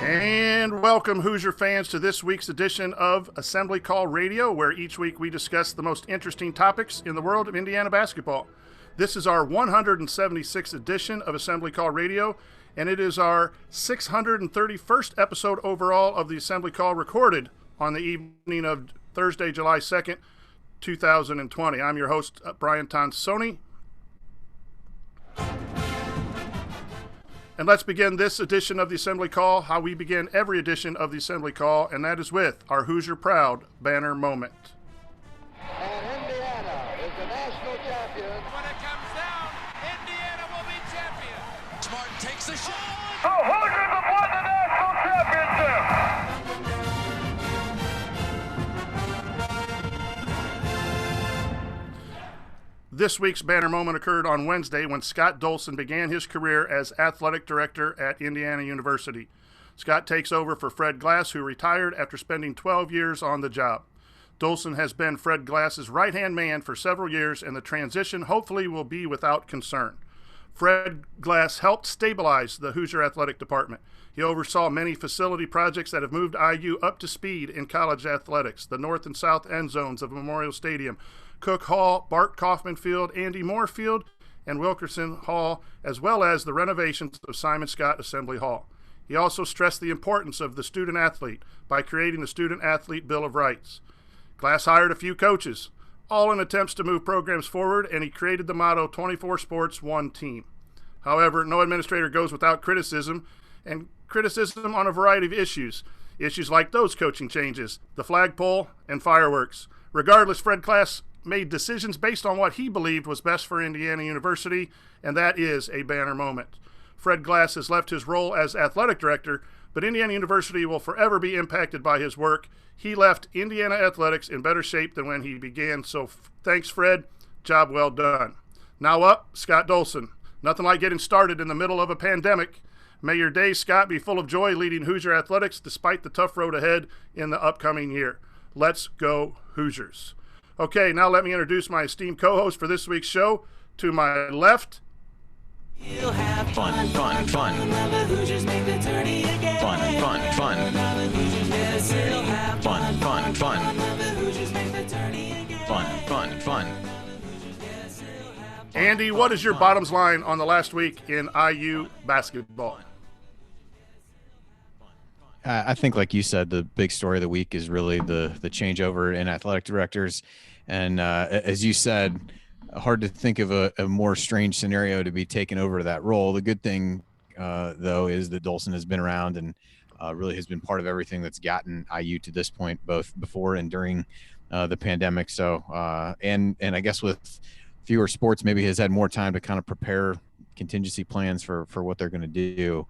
And welcome, Hoosier fans, to this week's edition of Assembly Call Radio, where each week we discuss the most interesting topics in the world of Indiana basketball. This is our 176th edition of Assembly Call Radio, and it is our 631st episode overall of the Assembly Call, recorded on the evening of Thursday, July 2nd, 2020. I'm your host, Brian Tonsoni. And let's begin this edition of the Assembly Call, how we begin every edition of the Assembly Call, and that is with our Hoosier Proud banner moment. And Indiana is the national champion. When it comes down, Indiana will be champion. Martin takes the shot. The Hoosiers have won the national championship. This week's banner moment occurred on Wednesday when Scott Dolson began his career as athletic director at Indiana University. Scott takes over for Fred Glass, who retired after spending 12 years on the job. Dolson has been Fred Glass's right-hand man for several years, and the transition hopefully will be without concern. Fred Glass helped stabilize the Hoosier Athletic Department. He oversaw many facility projects that have moved IU up to speed in college athletics: the north and south end zones of Memorial Stadium, Cook Hall, Bart Kaufman Field, Andy Moore Field, and Wilkerson Hall, as well as the renovations of Simon Scott Assembly Hall. He also stressed the importance of the student athlete by creating the Student Athlete Bill of Rights. Glass hired a few coaches, all in attempts to move programs forward, and he created the motto 24 sports, one team. However, no administrator goes without criticism, and criticism on a variety of issues. Issues like those coaching changes, the flagpole, and fireworks. Regardless, Fred Glass made decisions based on what he believed was best for Indiana University, and that is a banner moment. Fred Glass has left his role as athletic director, but Indiana University will forever be impacted by his work. He left Indiana athletics in better shape than when he began, so thanks, Fred. Job well done. Now up, Scott Dolson. Nothing like getting started in the middle of a pandemic. May your days, Scott, be full of joy leading Hoosier athletics despite the tough road ahead in the upcoming year. Let's go, Hoosiers. Okay, now let me introduce my esteemed co-host for this week's show. To my left, He'll have fun. Fun. Fun. Andy, what is your bottoms line on the last week in IU basketball? I think, like you said, the big story of the week is really the changeover in athletic directors. And as you said, hard to think of a more strange scenario to be taken over that role. The good thing, though, is that Dolson has been around and really has been part of everything that's gotten IU to this point, both before and during the pandemic. So, and I guess with fewer sports, maybe has had more time to kind of prepare contingency plans for what they're going to do.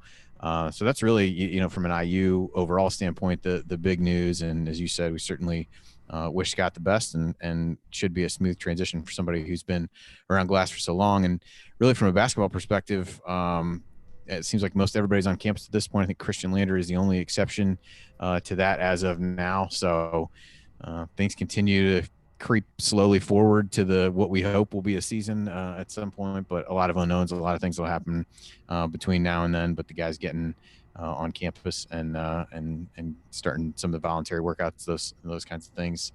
So that's really, from an IU overall standpoint, the big news. And as you said, we certainly wish Scott the best, and should be a smooth transition for somebody who's been around Glass for so long. And really, from a basketball perspective, it seems like most everybody's on campus at this point. I think Christian Lander is the only exception to that as of now. So things continue to creep slowly forward to what we hope will be a season at some point, but a lot of unknowns. A lot of things will happen between now and then. But the guys getting on campus and starting some of the voluntary workouts, those kinds of things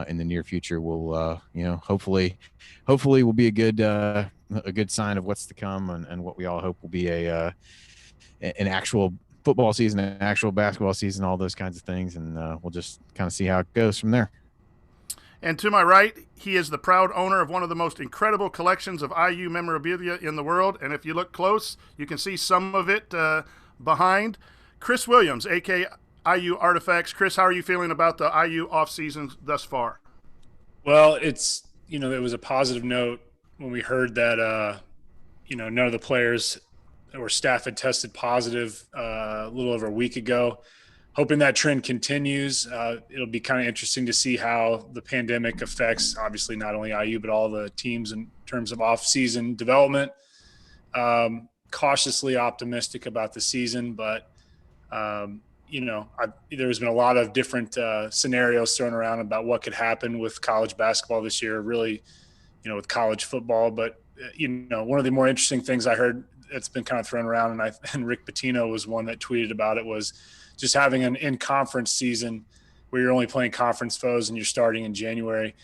in the near future will hopefully will be a good sign of what's to come, and what we all hope will be an actual football season, an actual basketball season, all those kinds of things, and we'll just kind of see how it goes from there. And to my right, he is the proud owner of one of the most incredible collections of IU memorabilia in the world. And if you look close, you can see some of it behind. Chris Williams, a.k.a. IUArtifacts. Chris, how are you feeling about the IU offseason thus far? Well, it's, it was a positive note when we heard that, none of the players or staff had tested positive a little over a week ago. Hoping that trend continues. It'll be kind of interesting to see how the pandemic affects, obviously, not only IU, but all the teams in terms of off-season development. Cautiously optimistic about the season, but, there's been a lot of different scenarios thrown around about what could happen with college basketball this year, really, with college football. But, one of the more interesting things I heard it's been kind of thrown around, and Rick Pitino was one that tweeted about it, was just having an in-conference season where you're only playing conference foes and you're starting in January.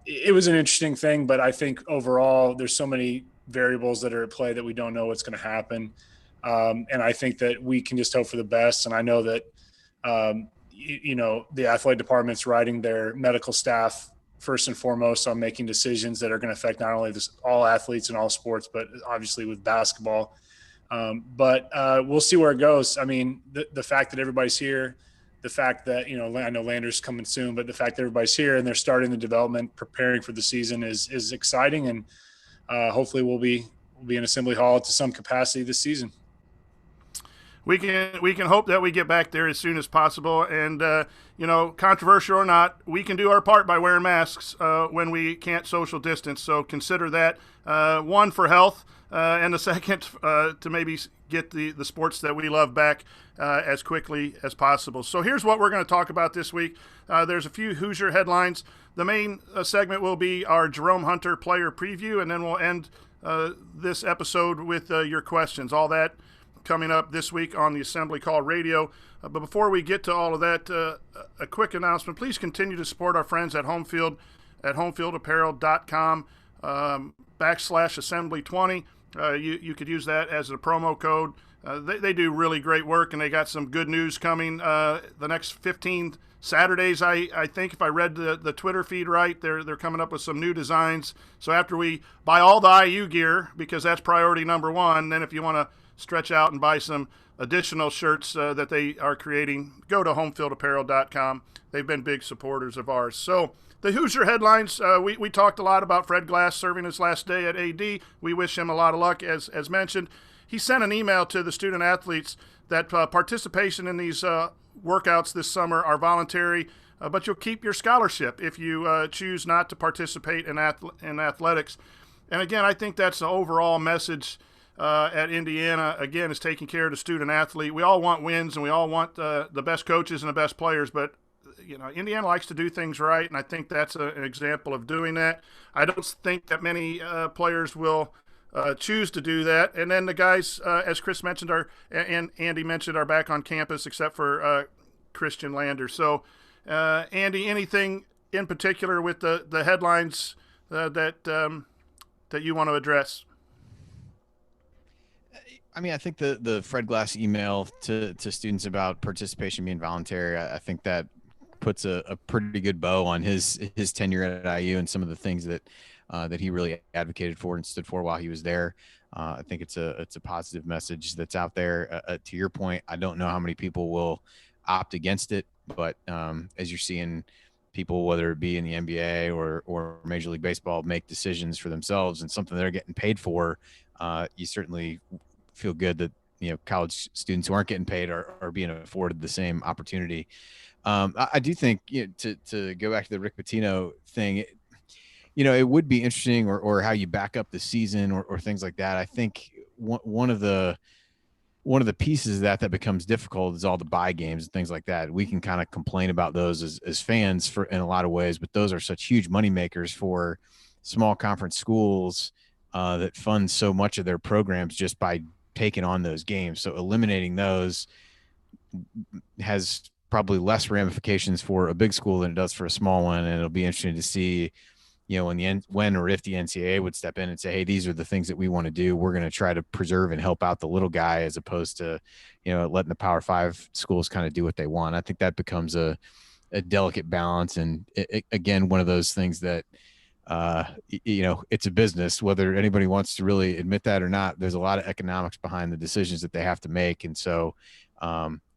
It was an interesting thing, but I think overall there's so many variables that are at play that we don't know what's going to happen. And I think that we can just hope for the best. And I know that, the athletic department's writing their medical staff first and foremost on making decisions that are going to affect not only all athletes in all sports, but obviously with basketball. But we'll see where it goes. I mean, the fact that everybody's here, the fact that, I know Lander's coming soon, but the fact that everybody's here and they're starting the development, preparing for the season is exciting. And hopefully we'll be in Assembly Hall to some capacity this season. We can hope that we get back there as soon as possible. And, controversial or not, we can do our part by wearing masks when we can't social distance. So consider that, one, for health, and the second, to maybe get the sports that we love back as quickly as possible. So here's what we're going to talk about this week. There's a few Hoosier headlines. The main segment will be our Jerome Hunter player preview, and then we'll end this episode with your questions. All that coming up this week on the Assembly Call Radio. But before we get to all of that, a quick announcement. Please continue to support our friends at Homefield at homefieldapparel.com /assembly20. You could use that as a promo code. They do really great work, and they got some good news coming the next 15 Saturdays. I think if I read the Twitter feed right, they're coming up with some new designs. So after we buy all the IU gear, because that's priority number one, then if you want to stretch out and buy some additional shirts that they are creating, go to homefieldapparel.com. They've been big supporters of ours. So the Hoosier headlines, we talked a lot about Fred Glass serving his last day at AD. We wish him a lot of luck, as mentioned. He sent an email to the student athletes that participation in these workouts this summer are voluntary, but you'll keep your scholarship if you choose not to participate in athletics. And again, I think that's the overall message at Indiana, again, is taking care of the student athlete. We all want wins, and we all want the best coaches and the best players, but Indiana likes to do things right, and I think that's an example of doing that. I don't think that many players will choose to do that. And then the guys, as Chris mentioned, and Andy mentioned, are back on campus except for Christian Lander. So, Andy, anything in particular with the headlines that you want to address? I mean, I think the Fred Glass email to students about participation being voluntary, I think that puts a pretty good bow on his tenure at IU and some of the things that he really advocated for and stood for while he was there. I think it's a positive message that's out there. To your point, I don't know how many people will opt against it, but as you're seeing people, whether it be in the NBA or Major League Baseball, make decisions for themselves and something they're getting paid for, you certainly feel good that college students who aren't getting paid are being afforded the same opportunity. I do think to go back to the Rick Pitino thing, it would be interesting, or how you back up the season or things like that. I think one of the pieces that becomes difficult is all the buy games and things like that. We can kind of complain about those as fans in a lot of ways, but those are such huge money makers for small conference schools that fund so much of their programs just by taking on those games. So eliminating those has probably less ramifications for a big school than it does for a small one. And it'll be interesting to see, when or if the NCAA would step in and say, hey, these are the things that we want to do. We're going to try to preserve and help out the little guy, as opposed to, letting the Power 5 schools kind of do what they want. I think that becomes a delicate balance. And again, one of those things that, it's a business, whether anybody wants to really admit that or not. There's a lot of economics behind the decisions that they have to make. And so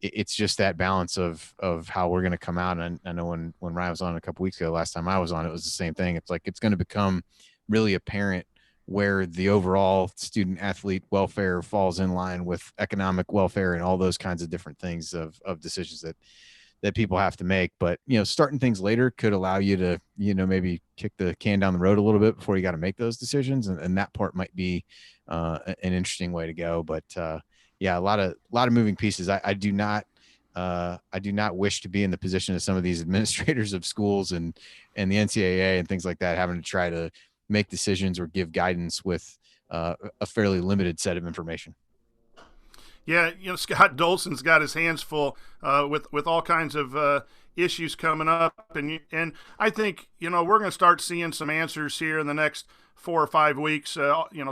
it's just that balance of how we're going to come out. And I know when Ryan was on a couple weeks ago, last time I was on, it was the same thing. It's like, it's going to become really apparent where the overall student athlete welfare falls in line with economic welfare and all those kinds of different things of decisions that people have to make. But, starting things later could allow you to, maybe kick the can down the road a little bit before you got to make those decisions. And that part might be an interesting way to go. But yeah, a lot of moving pieces. I do not wish to be in the position of some of these administrators of schools and the NCAA and things like that, having to try to make decisions or give guidance with a fairly limited set of information. Yeah, Scott Dolson's got his hands full with all kinds of issues coming up, and I think we're going to start seeing some answers here in the next 4 or 5 weeks.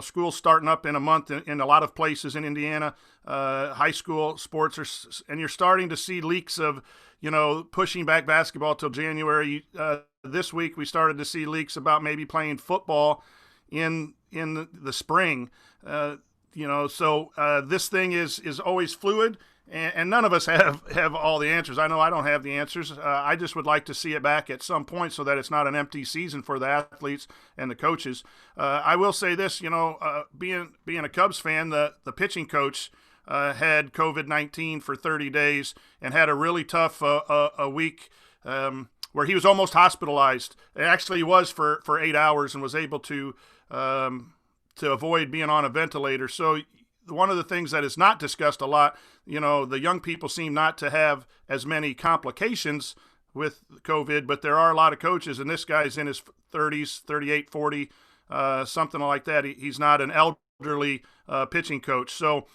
School's starting up in a month in a lot of places in Indiana. High school sports and you're starting to see leaks of pushing back basketball till January. This week we started to see leaks about maybe playing football in the spring. So this thing is always fluid, and none of us have all the answers. I know I don't have the answers. I just would like to see it back at some point so that it's not an empty season for the athletes and the coaches. I will say this, being a Cubs fan, the pitching coach had COVID-19 for 30 days and had a really tough a week where he was almost hospitalized. It actually was for 8 hours and was able to avoid being on a ventilator. So one of the things that is not discussed a lot, the young people seem not to have as many complications with COVID, but there are a lot of coaches, and this guy's in his 30s, 38, 40, something like that. He's not an elderly pitching coach. So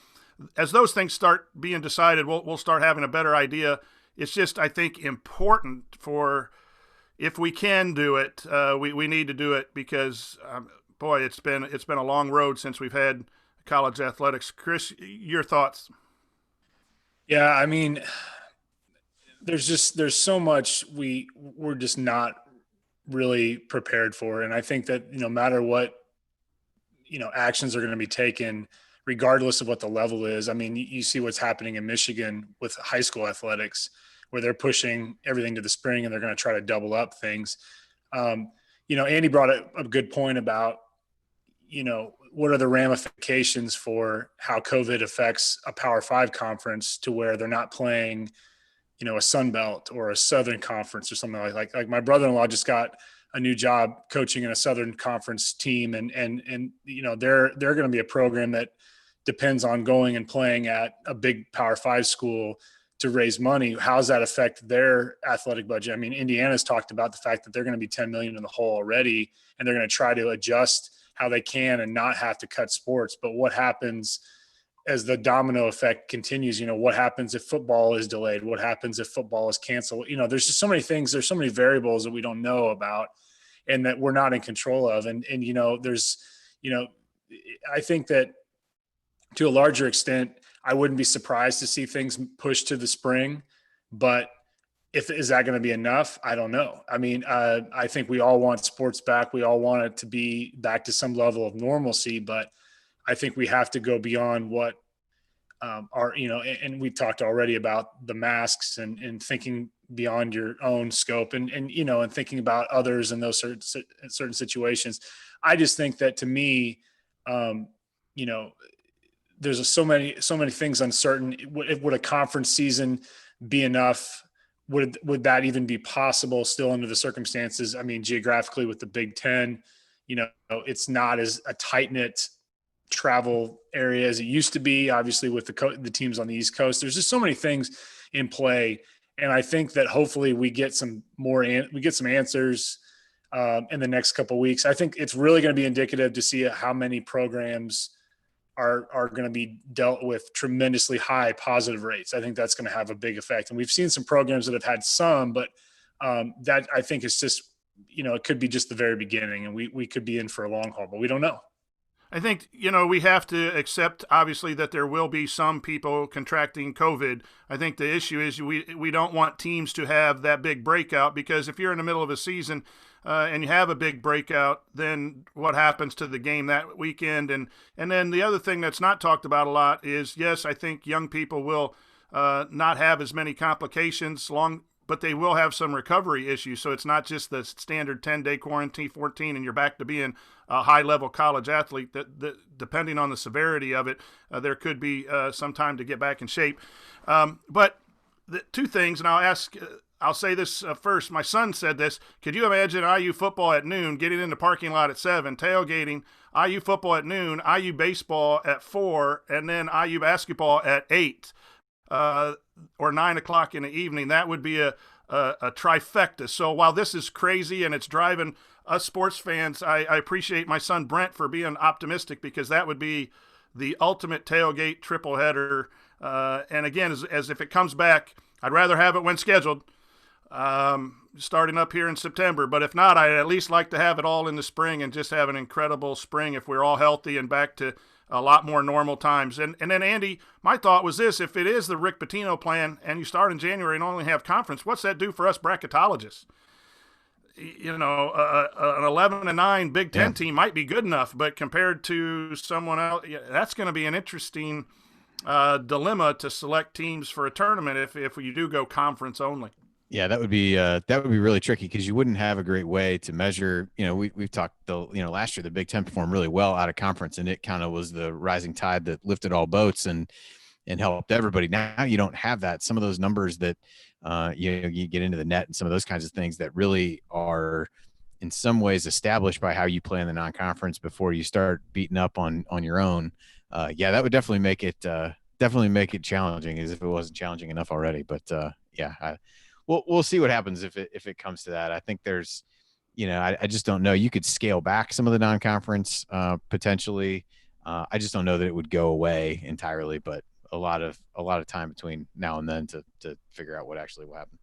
as those things start being decided, we'll start having a better idea. It's just, I think, important if we can do it, we need to do it because boy, it's been a long road since we've had college athletics. Chris, your thoughts? Yeah, I mean, there's so much we're just not really prepared for, and I think that no matter what actions are going to be taken, regardless of what the level is. I mean, you see what's happening in Michigan with high school athletics, where they're pushing everything to the spring and they're going to try to double up things. Andy brought up a good point about what are the ramifications for how COVID affects a Power 5 conference to where they're not playing, a Sun Belt or a Southern Conference or something like my brother-in-law just got a new job coaching in a Southern Conference team. And they're going to be a program that depends on going and playing at a big Power 5 school to raise money. How does that affect their athletic budget? I mean, Indiana's talked about the fact that they're going to be $10 million in the hole already, and they're going to try to adjust how they can and not have to cut sports. But what happens as the domino effect continues? What happens if football is delayed? What happens if football is canceled? There's just so many things. There's so many variables that we don't know about and that we're not in control of. And there's, I think that to a larger extent, I wouldn't be surprised to see things pushed to the spring, but is that going to be enough? I don't know. I mean, I think we all want sports back. We all want it to be back to some level of normalcy, but I think we have to go beyond what and we talked already about the masks and thinking beyond your own scope and thinking about others in those certain situations. I just think that to me, there's so many things uncertain. Would a conference season be enough? Would that even be possible still under the circumstances? I mean, geographically with the Big Ten, it's not as a tight-knit travel area as it used to be, obviously with the teams on the East Coast. There's just so many things in play. And I think that hopefully we get some answers in the next couple of weeks. I think it's really going to be indicative to see how many programs are going to be dealt with tremendously high positive rates. I think that's going to have a big effect. And we've seen some programs that have had some, but that I think is just, it could be just the very beginning, and we could be in for a long haul, but we don't know. I think, we have to accept, obviously, that there will be some people contracting COVID. I think the issue is we don't want teams to have that big breakout, because if you're in the middle of a season and you have a big breakout, then what happens to the game that weekend? And then the other thing that's not talked about a lot is, yes, I think young people will not have as many complications but they will have some recovery issues. So it's not just the standard 10-day quarantine, 14, and you're back to being a high-level college athlete. That depending on the severity of it, there could be some time to get back in shape. But the two things, and I'll say this first. My son said this. Could you imagine IU football at noon, getting in the parking lot at 7, tailgating, IU football at noon, IU baseball at 4, and then IU basketball at 8? Or 9 o'clock in the evening? That would be a trifecta. So while this is crazy and it's driving us sports fans, I appreciate my son Brent for being optimistic, because that would be the ultimate tailgate triple header. And again, as if it comes back, I'd rather have it when scheduled, starting up here in September. But if not, I'd at least like to have it all in the spring and just have an incredible spring if we're all healthy and back to a lot more normal times. And then, Andy, my thought was this: if it is the Rick Pitino plan and you start in January and only have conference, what's that do for us bracketologists? You know, an 11-9 Big Ten team might be good enough, but compared to someone else, that's going to be an interesting dilemma to select teams for a tournament if you do go conference only. Yeah, that would be really tricky, because you wouldn't have a great way to measure. You know, we've talked last year the Big Ten performed really well out of conference, and it kind of was the rising tide that lifted all boats and helped everybody. Now you don't have that. Some of those numbers that you get into the net and some of those kinds of things that really are in some ways established by how you play in the non-conference before you start beating up on your own. That would definitely make it challenging, as if it wasn't challenging enough already. But we'll see what happens if it comes to that. I think there's, I just don't know. You could scale back some of the non-conference potentially. I just don't know that it would go away entirely, but a lot of time between now and then to figure out what actually will happen.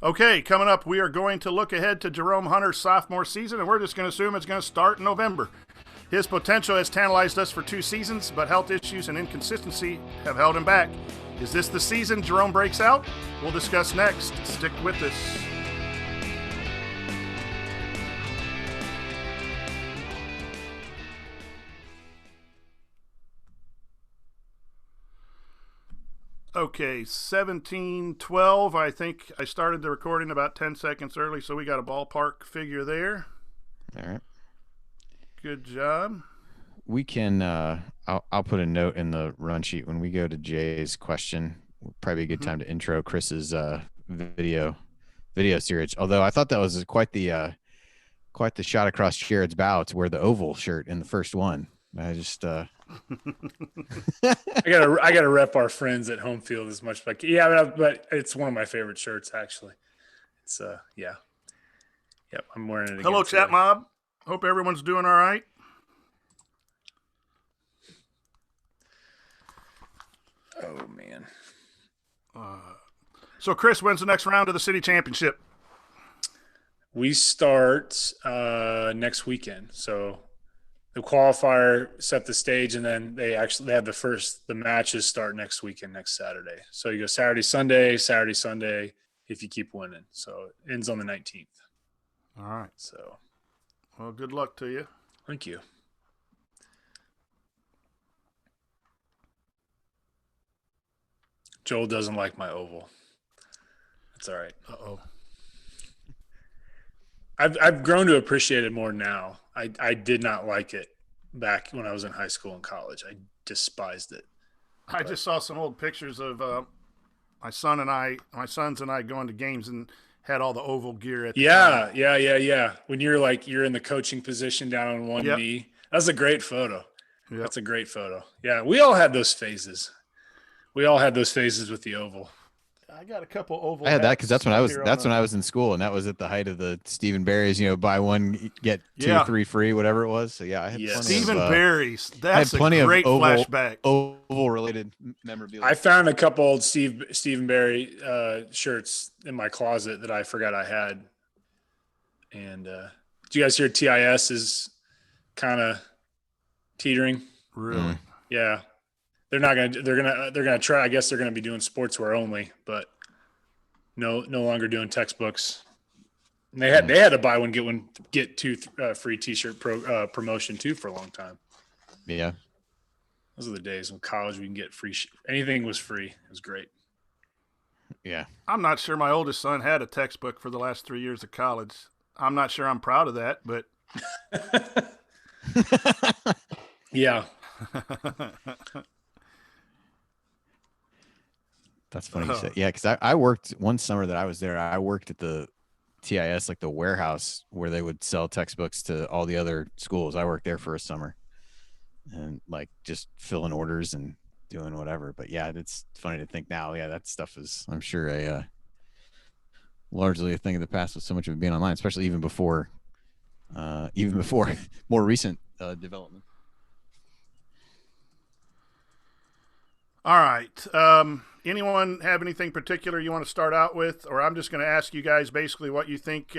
Okay, coming up, we are going to look ahead to Jerome Hunter's sophomore season, and we're just going to assume it's going to start in November. His potential has tantalized us for 2 seasons, but health issues and inconsistency have held him back. Is this the season Jerome breaks out? We'll discuss next. Stick with us. Okay, 17:12. I think I started the recording about 10 seconds early, so we got a ballpark figure there. All right. Good job. We can I'll put a note in the run sheet when we go to Jay's question. Probably a good time to intro Chris's video series. Although I thought that was quite the shot across Jared's bow to wear the oval shirt in the first one. I just I gotta rep our friends at home field as much as but it's one of my favorite shirts, actually. It's yep, I'm wearing it again. Hello, chat mob. Hope everyone's doing all right. Oh man. So Chris, when's the next round of the city championship? We start next weekend. So the qualifier set the stage, and then they have the matches start next weekend, next Saturday. So you go Saturday, Sunday if you keep winning. So it ends on the 19th. All right. So, well, good luck to you. Thank you. Joel doesn't like my oval. That's all right. Uh-oh. I've grown to appreciate it more now. I did not like it back when I was in high school and college. I despised it. I just saw some old pictures of my sons and I going to games and had all the oval gear at the time. Yeah. When you're in the coaching position down on one knee. That's a great photo. Yep. That's a great photo. Yeah, we all had those phases. We all had those phases with the oval. I got a couple oval. I had that because that's when I was in school, and that was at the height of the Stephen Barry's, buy one get 2 or 3 free, whatever it was. So yeah, I had plenty Stephen of, Barry's. That's a great flashback. Oval related memorabilia. I found a couple old Stephen Barry shirts in my closet that I forgot I had. And do you guys hear TIS is kind of teetering? Really? Yeah. They're gonna try. I guess they're gonna be doing sportswear only, but no longer doing textbooks. And they had to buy one get 2 free T-shirt promotion too for a long time. Yeah, those are the days when college we can get free. Anything was free. It was great. Yeah, I'm not sure my oldest son had a textbook for the last 3 years of college. I'm not sure I'm proud of that, but yeah. That's funny you said. Yeah, because I worked one summer that I was there. I worked at the TIS, like the warehouse where they would sell textbooks to all the other schools. I worked there for a summer and like just filling orders and doing whatever. But yeah, it's funny to think now. Yeah, that stuff is, I'm sure, a largely a thing of the past with so much of it being online, especially even before more recent development. All right. Anyone have anything particular you want to start out with? Or I'm just going to ask you guys basically what you think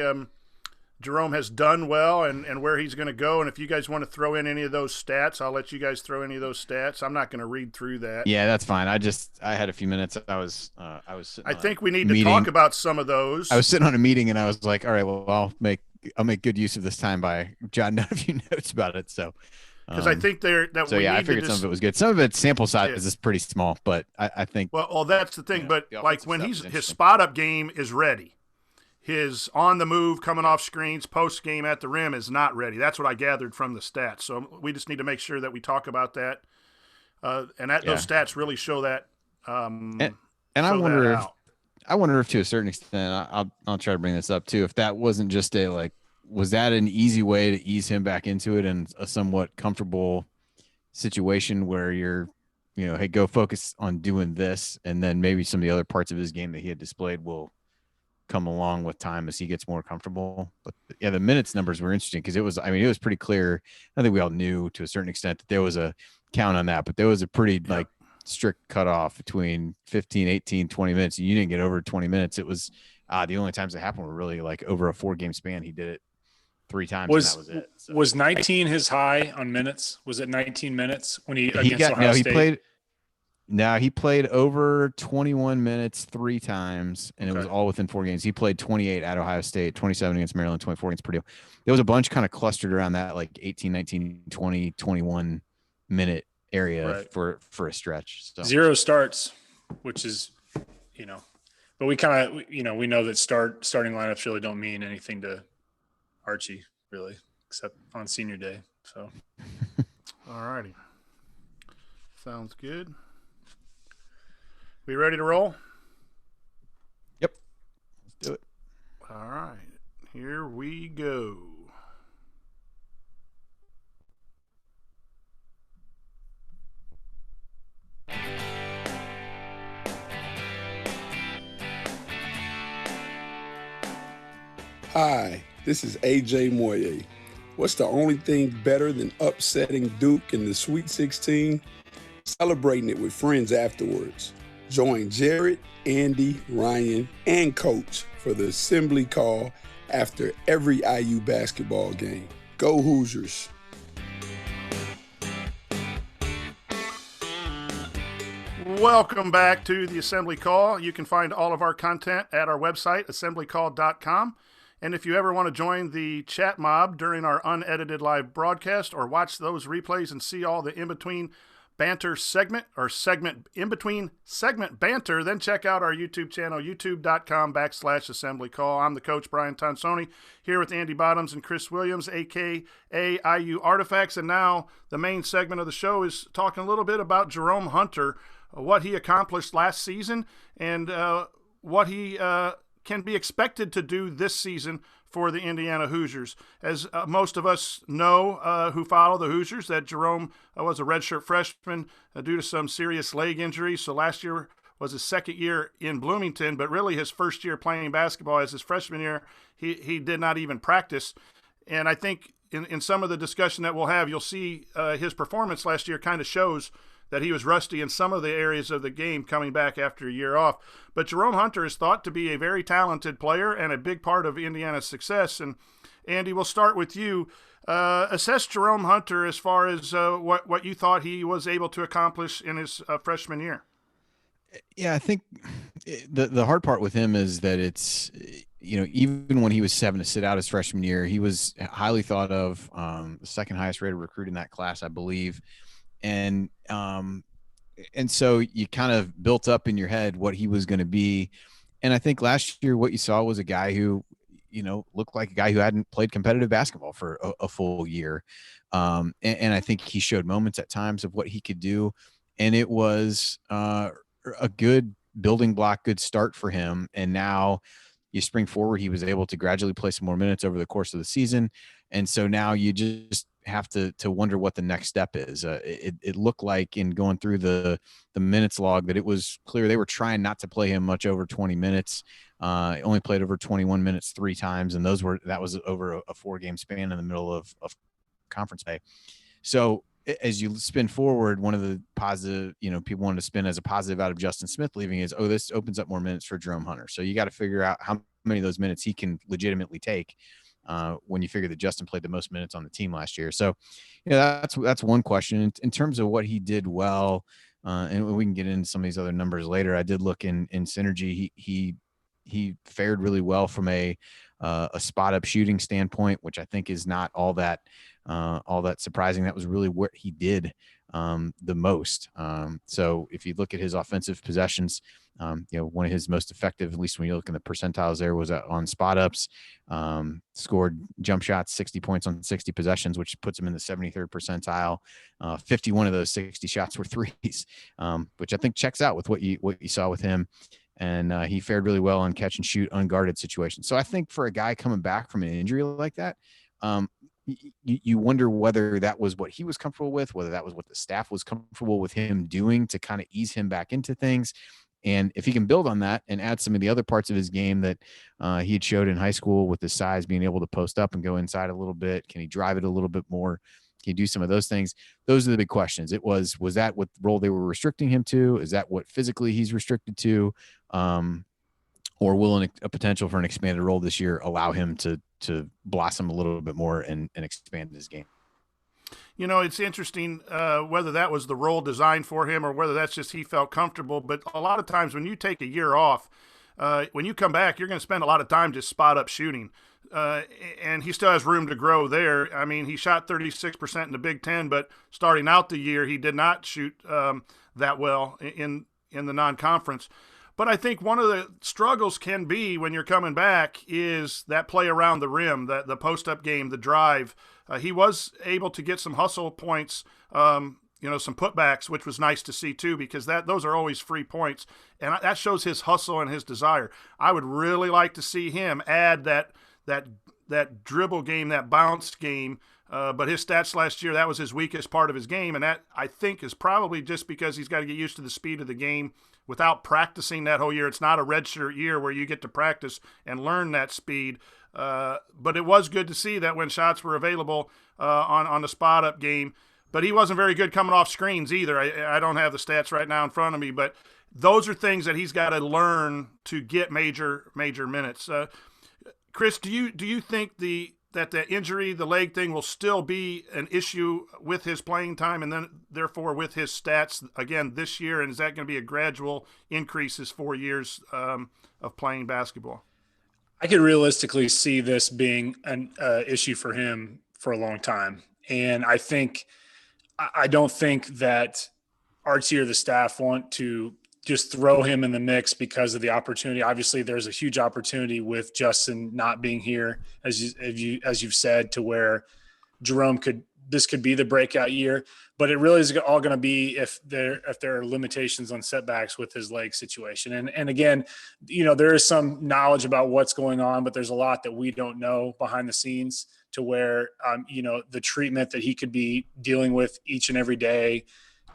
Jerome has done well and where he's going to go. And if you guys want to throw in any of those stats, I'll let you guys throw any of those stats. I'm not going to read through that. Yeah, that's fine. I had a few minutes. I was sitting I think we need to talk about some of those. I was sitting on a meeting and I was like, all right, well, I'll make good use of this time by jotting down a few notes about it. So, because I think I figured some of it was good. Some of its sample size is pretty small, but I think. Well, that's the thing. But like when his spot up game is ready, his on the move, coming off screens, post game at the rim is not ready. That's what I gathered from the stats. So we just need to make sure that we talk about that, those stats really show that. And I wonder if to a certain extent, I'll try to bring this up too. If that wasn't just was that an easy way to ease him back into it in a somewhat comfortable situation where you're, hey, go focus on doing this, and then maybe some of the other parts of his game that he had displayed will come along with time as he gets more comfortable. But yeah, the minutes numbers were interesting because it was pretty clear. I think we all knew to a certain extent that there was a count on that, but there was a pretty strict cutoff between 15, 18, 20 minutes. And you didn't get over 20 minutes. It was the only times that happened were really like over a 4-game span. He did it 3 times. And that was it. So, was 19 his high on minutes? Was it 19 minutes when he Ohio State? He played over 21 minutes 3 times, and it was all within 4 games. He played 28 at Ohio State, 27 against Maryland, 24 against Purdue. There was a bunch kind of clustered around that, like 18, 19, 20, 21 minute area for a stretch. So 0 starts, which is, but we kind of, we know that starting lineups really don't mean anything to Archie, really, except on senior day. So, all righty. Sounds good. We ready to roll? Yep. Let's do it. All right. Here we go. Hi, this is AJ Moye. What's the only thing better than upsetting Duke in the Sweet 16? Celebrating it with friends afterwards. Join Jared, Andy, Ryan, and Coach for the assembly call after every IU basketball game. Go Hoosiers. Welcome back to the Assembly Call. You can find all of our content at our website, assemblycall.com. And if you ever want to join the chat mob during our unedited live broadcast or watch those replays and see all the in-between banter segment in-between segment banter, then check out our YouTube channel, youtube.com/assemblycall. I'm the coach, Brian Tonsoni, here with Andy Bottoms and Chris Williams, a.k.a. IUArtifacts. And now the main segment of the show is talking a little bit about Jerome Hunter, what he accomplished last season and what he can be expected to do this season for the Indiana Hoosiers. As most of us know who follow the Hoosiers, that Jerome was a redshirt freshman due to some serious leg injury. So last year was his second year in Bloomington, but really his first year playing basketball. As his freshman year, he did not even practice. And I think in some of the discussion that we'll have, you'll see his performance last year kind of shows that he was rusty in some of the areas of the game coming back after a year off. But Jerome Hunter is thought to be a very talented player and a big part of Indiana's success. And Andy, we'll start with you. Assess Jerome Hunter as far as what you thought he was able to accomplish in his freshman year. Yeah, I think the hard part with him is that it's, even when he was 7 to sit out his freshman year, he was highly thought of, the second highest rated recruit in that class, I believe. And so you kind of built up in your head what he was going to be. And I think last year what you saw was a guy who, looked like a guy who hadn't played competitive basketball for a full year. And I think he showed moments at times of what he could do. And it was a good building block, good start for him. And now you spring forward, he was able to gradually play some more minutes over the course of the season. And so now you just have to wonder what the next step is. It looked like in going through the minutes log that it was clear they were trying not to play him much over 20 minutes. Only played over 21 minutes 3 times, and that was over a 4-game span in the middle of conference play. So as you spin forward, one of the positive, people wanted to spin as a positive out of Justin Smith leaving is, this opens up more minutes for Jerome Hunter. So you got to figure out how many of those minutes he can legitimately take. When you figure that Justin played the most minutes on the team last year. So, that's one question. In terms of what he did well, and we can get into some of these other numbers later. I did look in synergy. He fared really well from a spot up shooting standpoint, which I think is not all that surprising. That was really what he did the most. So if you look at his offensive possessions, one of his most effective, at least when you look in the percentiles there, was on spot ups, scored jump shots, 60 points on 60 possessions, which puts him in the 73rd percentile. 51 of those 60 shots were threes, which I think checks out with what you saw with him. And he fared really well on catch and shoot unguarded situations. So I think for a guy coming back from an injury like that, you wonder whether that was what he was comfortable with, whether that was what the staff was comfortable with him doing to kind of ease him back into things. And if he can build on that and add some of the other parts of his game that he had showed in high school with his size, being able to post up and go inside a little bit, can he drive it a little bit more? Can he do some of those things? Those are the big questions. Was that what role they were restricting him to? Is that what physically he's restricted to? Or will a potential for an expanded role this year allow him to blossom a little bit more and expand his game? It's interesting whether that was the role designed for him or whether that's just he felt comfortable. But a lot of times when you take a year off, when you come back, you're going to spend a lot of time just spot up shooting. And he still has room to grow there. I mean, he shot 36% in the Big Ten, but starting out the year, he did not shoot that well in the non-conference. But I think one of the struggles can be when you're coming back is that play around the rim, the post-up game, the drive. He was able to get some hustle points, some putbacks, which was nice to see too, because those are always free points. And that shows his hustle and his desire. I would really like to see him add that dribble game, that bounce game. But his stats last year, that was his weakest part of his game. And that, I think, is probably just because he's got to get used to the speed of the game without practicing that whole year. It's not a redshirt year where you get to practice and learn that speed. But it was good to see that when shots were available on the spot-up game. But he wasn't very good coming off screens either. I don't have the stats right now in front of me, but those are things that he's got to learn to get major minutes. Chris, do you think that the injury, the leg thing, will still be an issue with his playing time and then therefore with his stats again this year? And is that going to be a gradual increase his 4 years of playing basketball? I could realistically see this being an issue for him for a long time. And I don't think that Archie or the staff want to just throw him in the mix because of the opportunity. Obviously, there's a huge opportunity with Justin not being here, as you've said, to where Jerome could be the breakout year. But it really is all going to be if there are limitations on setbacks with his leg situation. And again, there is some knowledge about what's going on, but there's a lot that we don't know behind the scenes to where the treatment that he could be dealing with each and every day,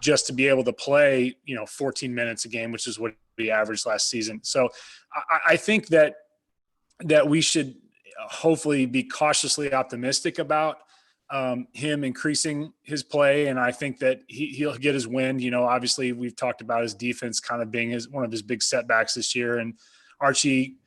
just to be able to play, 14 minutes a game, which is what he averaged last season. So I think that we should hopefully be cautiously optimistic about him increasing his play. And I think that he'll get his wind. Obviously we've talked about his defense kind of being one of his big setbacks this year. And Archie,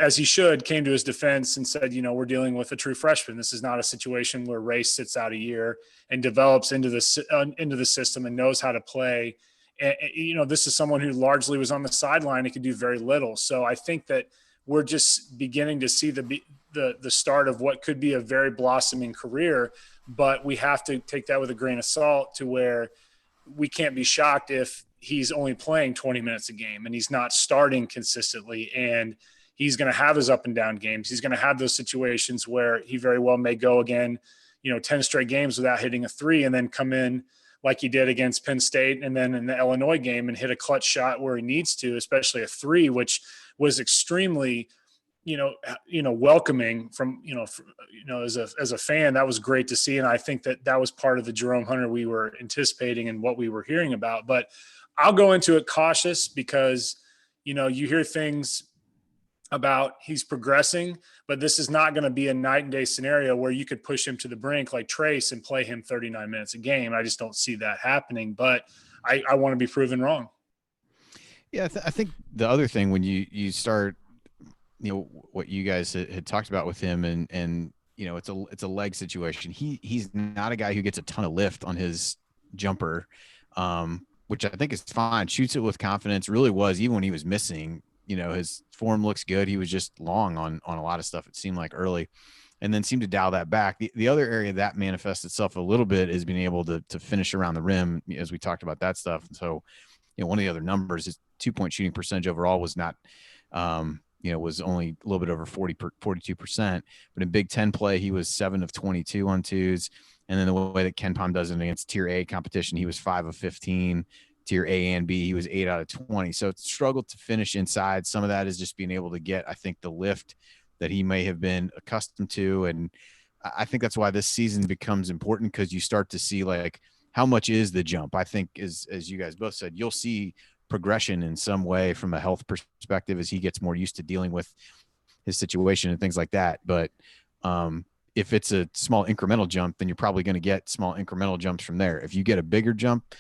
as he should, came to his defense and said, we're dealing with a true freshman. This is not a situation where Ray sits out a year and develops into the system and knows how to play. And, this is someone who largely was on the sideline and could do very little. So I think that we're just beginning to see the start of what could be a very blossoming career, but we have to take that with a grain of salt to where we can't be shocked if he's only playing 20 minutes a game and he's not starting consistently. And he's going to have his up and down games. He's going to have those situations where he very well may go again, 10 straight games without hitting a three and then come in like he did against Penn State and then in the Illinois game and hit a clutch shot where he needs to, especially a three, which was extremely, welcoming from, as a fan. That was great to see. And I think that was part of the Jerome Hunter we were anticipating and what we were hearing about. But I'll go into it cautious because, you hear things about he's progressing, but this is not going to be a night and day scenario where you could push him to the brink like Trace and play him 39 minutes a game. I just don't see that happening, but I want to be proven wrong. Yeah. I think the other thing when you start, what you guys had talked about with him and it's a leg situation. He's not a guy who gets a ton of lift on his jumper, which I think is fine. Shoots it with confidence, really was, even when he was missing. His form looks good. He was just long on a lot of stuff, it seemed like early, and then seemed to dial that back. The other area that manifests itself a little bit is being able to finish around the rim, as we talked about that stuff. And so, one of the other numbers is 2-point shooting percentage overall was not, was only a little bit over 42%, but in Big Ten play, he was 7 of 22 on twos. And then the way that Ken Pom does it against tier A competition, he was 5 of 15. Tier A and B, he was 8 out of 20. So it struggled to finish inside. Some of that is just being able to get, I think, the lift that he may have been accustomed to. And I think that's why this season becomes important, because you start to see like how much is the jump. I think as you guys both said, you'll see progression in some way from a health perspective as he gets more used to dealing with his situation and things like that. But if it's a small incremental jump, then you're probably going to get small incremental jumps from there. If you get a bigger jump,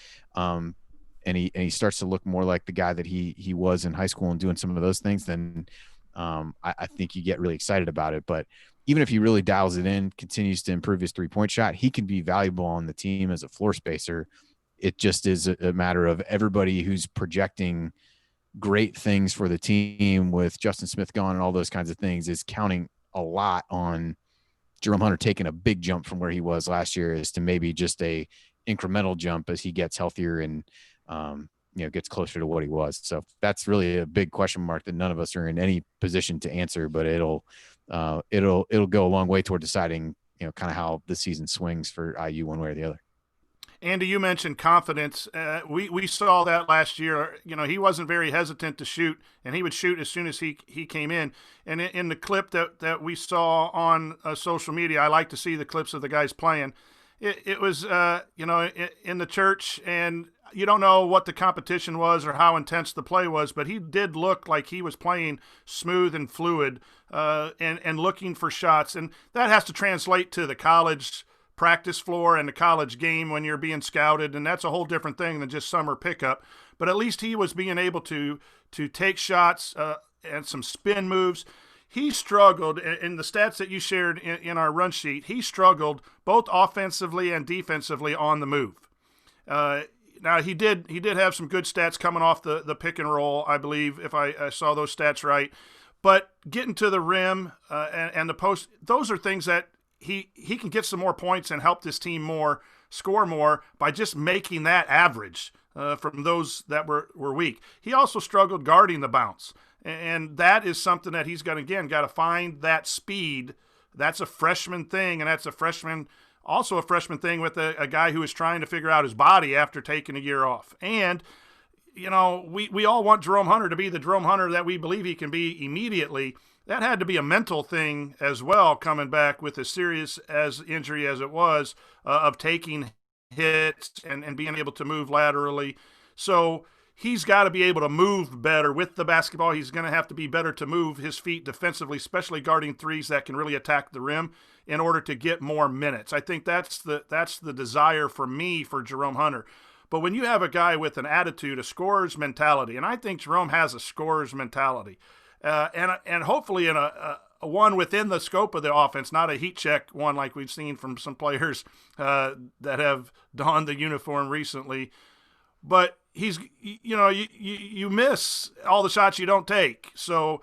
and he starts to look more like the guy that he was in high school and doing some of those things, then I think you get really excited about it. But even if he really dials it in, continues to improve his 3-point shot, he can be valuable on the team as a floor spacer. It just is a matter of everybody who's projecting great things for the team with Justin Smith gone and all those kinds of things is counting a lot on Jerome Hunter taking a big jump from where he was last year as to maybe just a incremental jump as he gets healthier and gets closer to what he was. So that's really a big question mark that none of us are in any position to answer, but it'll go a long way toward deciding, kind of how the season swings for IU one way or the other. Andy, you mentioned confidence. We saw that last year. He wasn't very hesitant to shoot, and he would shoot as soon as he came in. And in the clip that we saw on social media, I like to see the clips of the guys playing. It was, in the church, and you don't know what the competition was or how intense the play was, but he did look like he was playing smooth and fluid and looking for shots. And that has to translate to the college practice floor and the college game when you're being scouted, and that's a whole different thing than just summer pickup. But at least he was being able to take shots and some spin moves. He struggled in the stats that you shared in our run sheet. He struggled both offensively and defensively on the move. Now he did have some good stats coming off the pick and roll, I believe, if I saw those stats right. But getting to the rim and the post, those are things that he can get some more points and help this team score more by just making that average from those that were weak. He also struggled guarding the bounce. And that is something that he's got to find that speed. That's a freshman thing, and that's also a freshman thing with a guy who is trying to figure out his body after taking a year off. And, we all want Jerome Hunter to be the Jerome Hunter that we believe he can be immediately. That had to be a mental thing as well, coming back with as serious as injury as it was, of taking hits and being able to move laterally. So he's got to be able to move better with the basketball. He's going to have to be better to move his feet defensively, especially guarding threes that can really attack the rim in order to get more minutes. I think that's the desire for me for Jerome Hunter. But when you have a guy with an attitude, a scorer's mentality, and I think Jerome has a scorer's mentality, and hopefully in a one within the scope of the offense, not a heat check one like we've seen from some players that have donned the uniform recently. But he's, you miss all the shots you don't take. So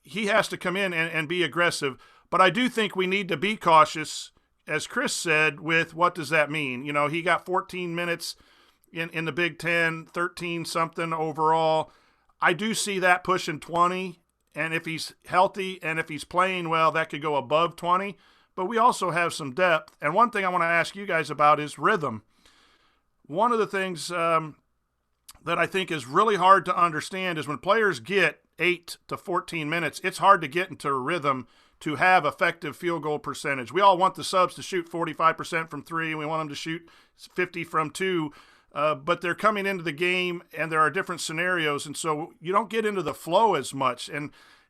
he has to come in and be aggressive. But I do think we need to be cautious, as Chris said, with what does that mean? He got 14 minutes in the Big Ten, 13 something overall. I do see that pushing 20. And if he's healthy and if he's playing well, that could go above 20. But we also have some depth. And one thing I want to ask you guys about is rhythm. One of the things that I think is really hard to understand is when players get 8 to 14 minutes, it's hard to get into a rhythm to have effective field goal percentage. We all want the subs to shoot 45% from 3, and we want them to shoot 50 from 2, but they're coming into the game, and there are different scenarios, and so you don't get into the flow as much. And,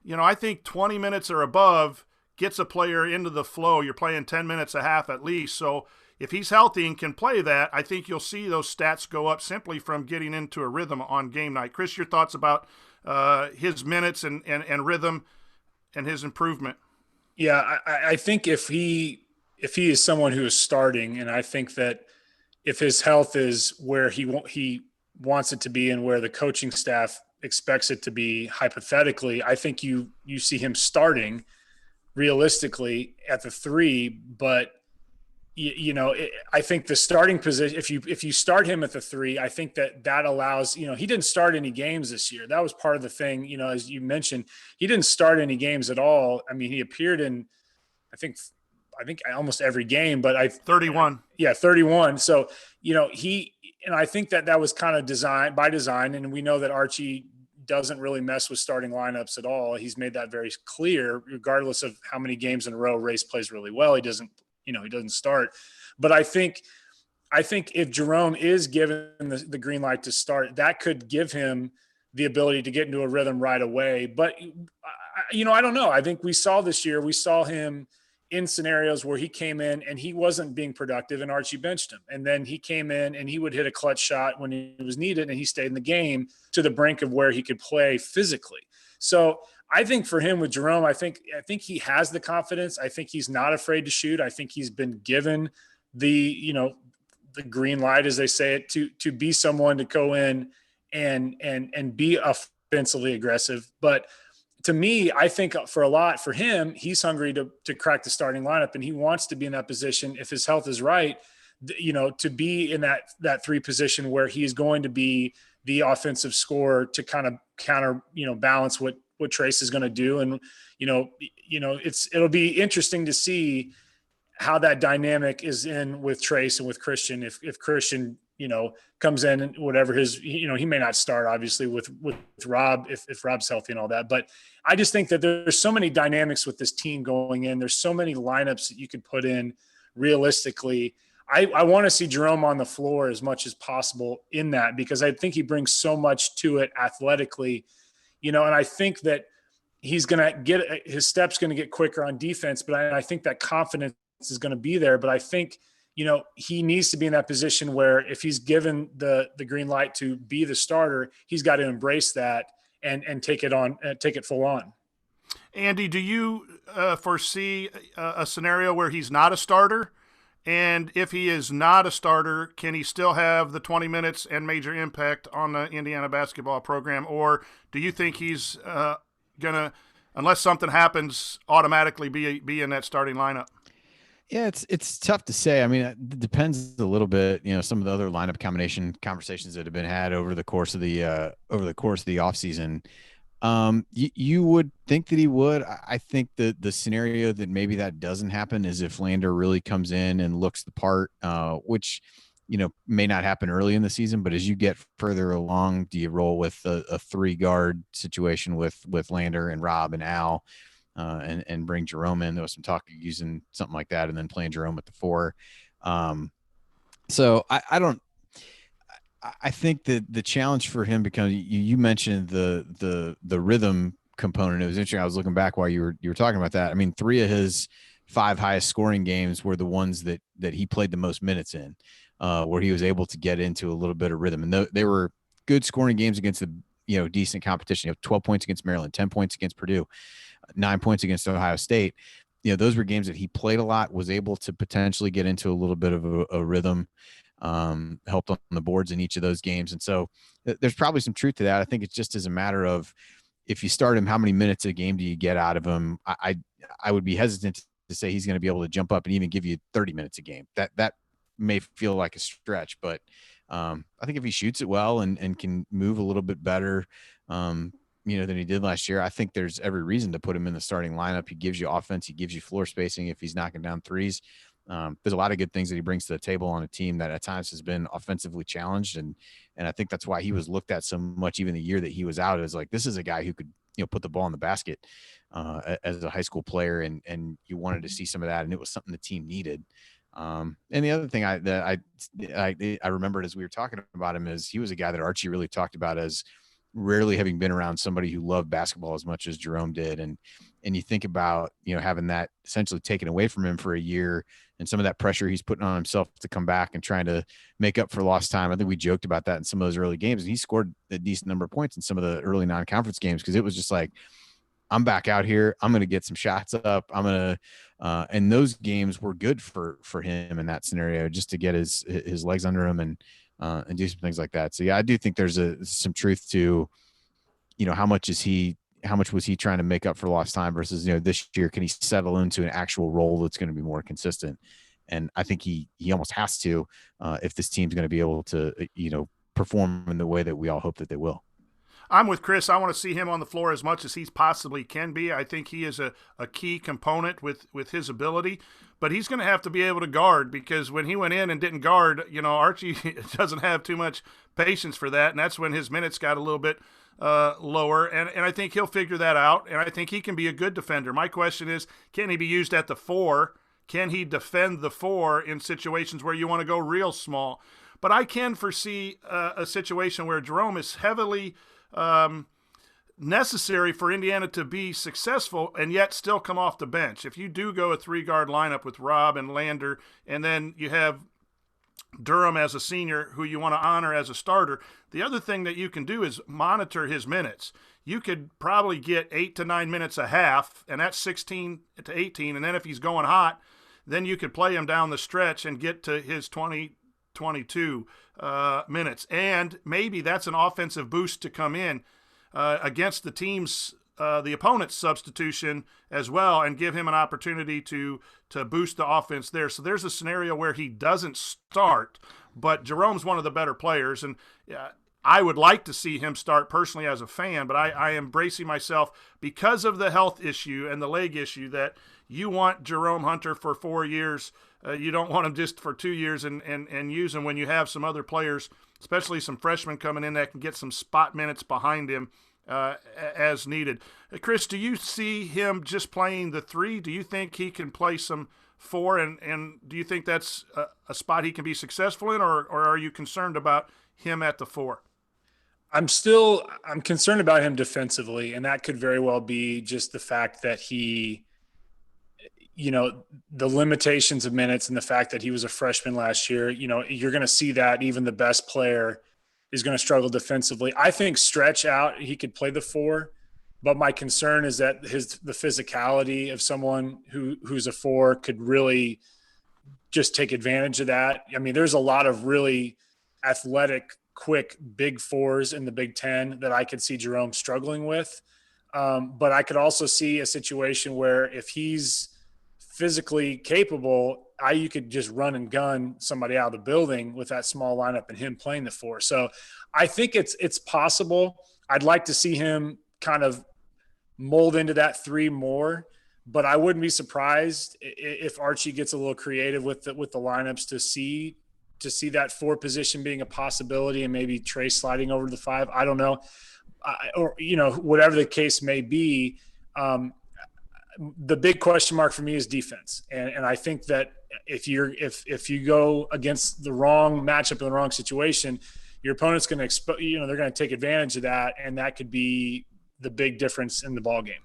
I think 20 minutes or above gets a player into the flow. You're playing 10 minutes a half at least, so if he's healthy and can play that, I think you'll see those stats go up simply from getting into a rhythm on game night. Chris, your thoughts about his minutes and rhythm and his improvement? Yeah, I think if he is someone who is starting, and I think that if his health is where he wants it to be and where the coaching staff expects it to be, hypothetically, I think you see him starting realistically at the 3, but I think the starting position, if you start him at the 3, I think that allows, he didn't start any games this year. That was part of the thing, as you mentioned, he didn't start any games at all. I mean, he appeared in, I think almost every game, but 31. Yeah, 31. So, and I think that was kind of by design. And we know that Archie doesn't really mess with starting lineups at all. He's made that very clear, regardless of how many games in a row Race plays really well. He doesn't start. But I think if Jerome is given the green light to start, that could give him the ability to get into a rhythm right away. But, I don't know. I think we saw him in scenarios where he came in and he wasn't being productive and Archie benched him. And then he came in and he would hit a clutch shot when it was needed, and he stayed in the game to the brink of where he could play physically. So I think for him with Jerome, I think he has the confidence. I think he's not afraid to shoot. I think he's been given the green light, as they say it, to be someone to go in and be offensively aggressive. But to me, I think for him, he's hungry to crack the starting lineup, and he wants to be in that position if his health is right, to be in that 3 position where he's going to be the offensive scorer to kind of counter, balance what Trace is going to do. And, it'll be interesting to see how that dynamic is in with Trace and with Christian. If Christian, comes in and whatever he may not start obviously with Rob, if Rob's healthy and all that. But I just think that there's so many dynamics with this team going in. There's so many lineups that you could put in realistically. I want to see Jerome on the floor as much as possible in that, because I think he brings so much to it athletically, and I think that he's going to his steps going to get quicker on defense, but I think that confidence is going to be there. But I think, he needs to be in that position where if he's given the green light to be the starter, he's got to embrace that and take it full on. Andy, do you foresee a scenario where he's not a starter? And if he is not a starter, can he still have the 20 minutes and major impact on the Indiana basketball program? Or do you think he's going to, unless something happens, automatically be in that starting lineup? Yeah, it's tough to say. I mean, it depends a little bit, some of the other lineup combination conversations that have been had over the course of the offseason. You would think that he would. I think the scenario that maybe that doesn't happen is if Lander really comes in and looks the part, which, may not happen early in the season, but as you get further along, do you roll with a 3-guard situation with Lander and Rob and Al, and bring Jerome in? There was some talk of using something like that and then playing Jerome at the 4. So I think that the challenge for him becomes, you mentioned the rhythm component. It was interesting. I was looking back while you were talking about that. I mean, 3 of his 5 highest scoring games were the ones that he played the most minutes in, where he was able to get into a little bit of rhythm. And they were good scoring games against the, decent competition. 12 points against Maryland, 10 points against Purdue, 9 points against Ohio State. Those were games that he played a lot, was able to potentially get into a little bit of a rhythm, helped on the boards in each of those games. And so there's probably some truth to that. I think it's just as a matter of, if you start him, how many minutes a game do you get out of him? I would be hesitant to say he's going to be able to jump up and even give you 30 minutes a game. That may feel like a stretch, but I think if he shoots it well and can move a little bit better, than he did last year, I think there's every reason to put him in the starting lineup. He gives you offense. He gives you floor spacing if he's knocking down threes. There's a lot of good things that he brings to the table on a team that at times has been offensively challenged. And I think that's why he was looked at so much, even the year that he was out, is like, this is a guy who could, put the ball in the basket as a high school player. And you wanted to see some of that. And it was something the team needed. And the other thing I remembered as we were talking about him is he was a guy that Archie really talked about as rarely having been around somebody who loved basketball as much as Jerome did. And you think about, having that essentially taken away from him for a year and some of that pressure he's putting on himself to come back and trying to make up for lost time. I think we joked about that in some of those early games, and he scored a decent number of points in some of the early non-conference games, because it was just like, I'm back out here. I'm going to get some shots up. I'm going to, and those games were good for him in that scenario, just to get his legs under him and do some things like that. So yeah, I do think there's some truth to, how much was he trying to make up for lost time versus, this year, can he settle into an actual role that's going to be more consistent? And I think he almost has to, if this team's going to be able to, perform in the way that we all hope that they will. I'm with Chris. I want to see him on the floor as much as he possibly can be. I think he is a key component with his ability, but he's going to have to be able to guard, because when he went in and didn't guard, Archie doesn't have too much patience for that, and that's when his minutes got a little bit lower, and I think he'll figure that out, and I think he can be a good defender. My question is, can he be used at the 4? Can he defend the 4 in situations where you want to go real small? But I can foresee a situation where Jerome is heavily necessary for Indiana to be successful and yet still come off the bench. If you do go a 3-guard lineup with Rob and Lander, and then you have Durham as a senior who you want to honor as a starter, the other thing that you can do is monitor his minutes. You could probably get 8 to 9 minutes a half, and that's 16 to 18. And then if he's going hot, then you could play him down the stretch and get to his 20, 22 minutes. And maybe that's an offensive boost to come in against the team's, the opponent's substitution as well, and give him an opportunity to boost the offense there. So there's a scenario where he doesn't start, but Jerome's one of the better players, and I would like to see him start personally as a fan, but I am bracing myself because of the health issue and the leg issue that you want Jerome Hunter for 4 years. You don't want him just for 2 years and use him when you have some other players, especially some freshmen coming in that can get some spot minutes behind him as needed. Chris, do you see him just playing the 3? Do you think he can play some 4? And do you think that's a spot he can be successful in, or are you concerned about him at the 4? I'm concerned about him defensively, and that could very well be just the fact that he, the limitations of minutes and the fact that he was a freshman last year. You're going to see that even the best player is going to struggle defensively. I think stretch out, he could play the 4, but my concern is that the physicality of someone who's a 4 could really just take advantage of that. I mean, there's a lot of really athletic, quick big 4s in the Big Ten that I could see Jerome struggling with. But I could also see a situation where if he's physically capable, IU could just run and gun somebody out of the building with that small lineup and him playing the 4. So I think it's possible. I'd like to see him kind of mold into that 3 more, but I wouldn't be surprised if Archie gets a little creative with the lineups to see that 4 position being a possibility, and maybe Trey sliding over to the 5. I don't know. Or, whatever the case may be, the big question mark for me is defense. And I think that if you go against the wrong matchup in the wrong situation, your opponent's going to they're going to take advantage of that, and that could be the big difference in the ball game.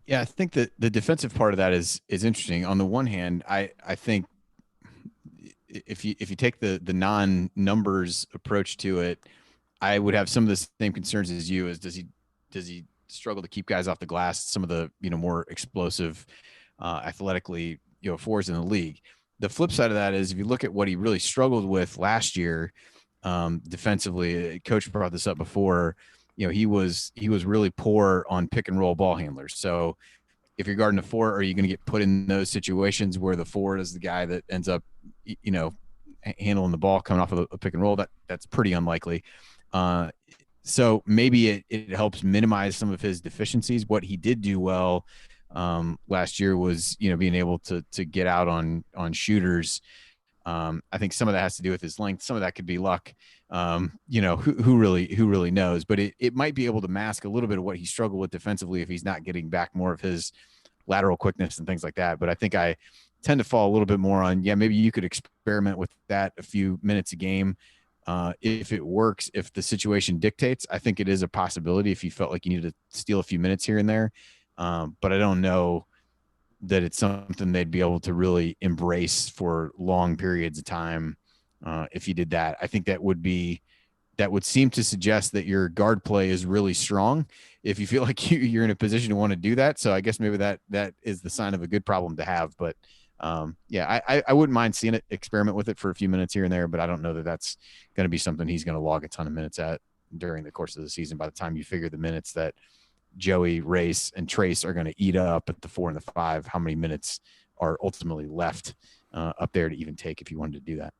Yeah, I think that the defensive part of that is interesting. On the one hand, I think if you take the non-numbers approach to it, I would have some of the same concerns as you. Does he struggle to keep guys off the glass? Some of the more explosive, athletically 4s in the league. The flip side of that is, if you look at what he really struggled with last year defensively, Coach brought this up before. He was really poor on pick and roll ball handlers. So if you're guarding a 4, are you going to get put in those situations where the 4 is the guy that ends up handling the ball coming off of a pick and roll? That's pretty unlikely. So maybe it helps minimize some of his deficiencies. What he did do well last year was, being able to get out on shooters. I think some of that has to do with his length. Some of that could be luck. Who really knows, but it might be able to mask a little bit of what he struggled with defensively if he's not getting back more of his lateral quickness and things like that. But I think I tend to fall a little bit more on, maybe you could experiment with that a few minutes a game. If it works, if the situation dictates, I think it is a possibility if you felt like you needed to steal a few minutes here and there. But I don't know that it's something they'd be able to really embrace for long periods of time. If you did that, I think that would seem to suggest that your guard play is really strong if you feel like you're in a position to want to do that. So I guess maybe that is the sign of a good problem to have. But I wouldn't mind seeing it, experiment with it for a few minutes here and there, but I don't know that that's going to be something he's going to log a ton of minutes at during the course of the season. By the time you figure the minutes that Joey, Race, and Trace are going to eat up at the 4 and the 5, how many minutes are ultimately left up there to even take if you wanted to do that?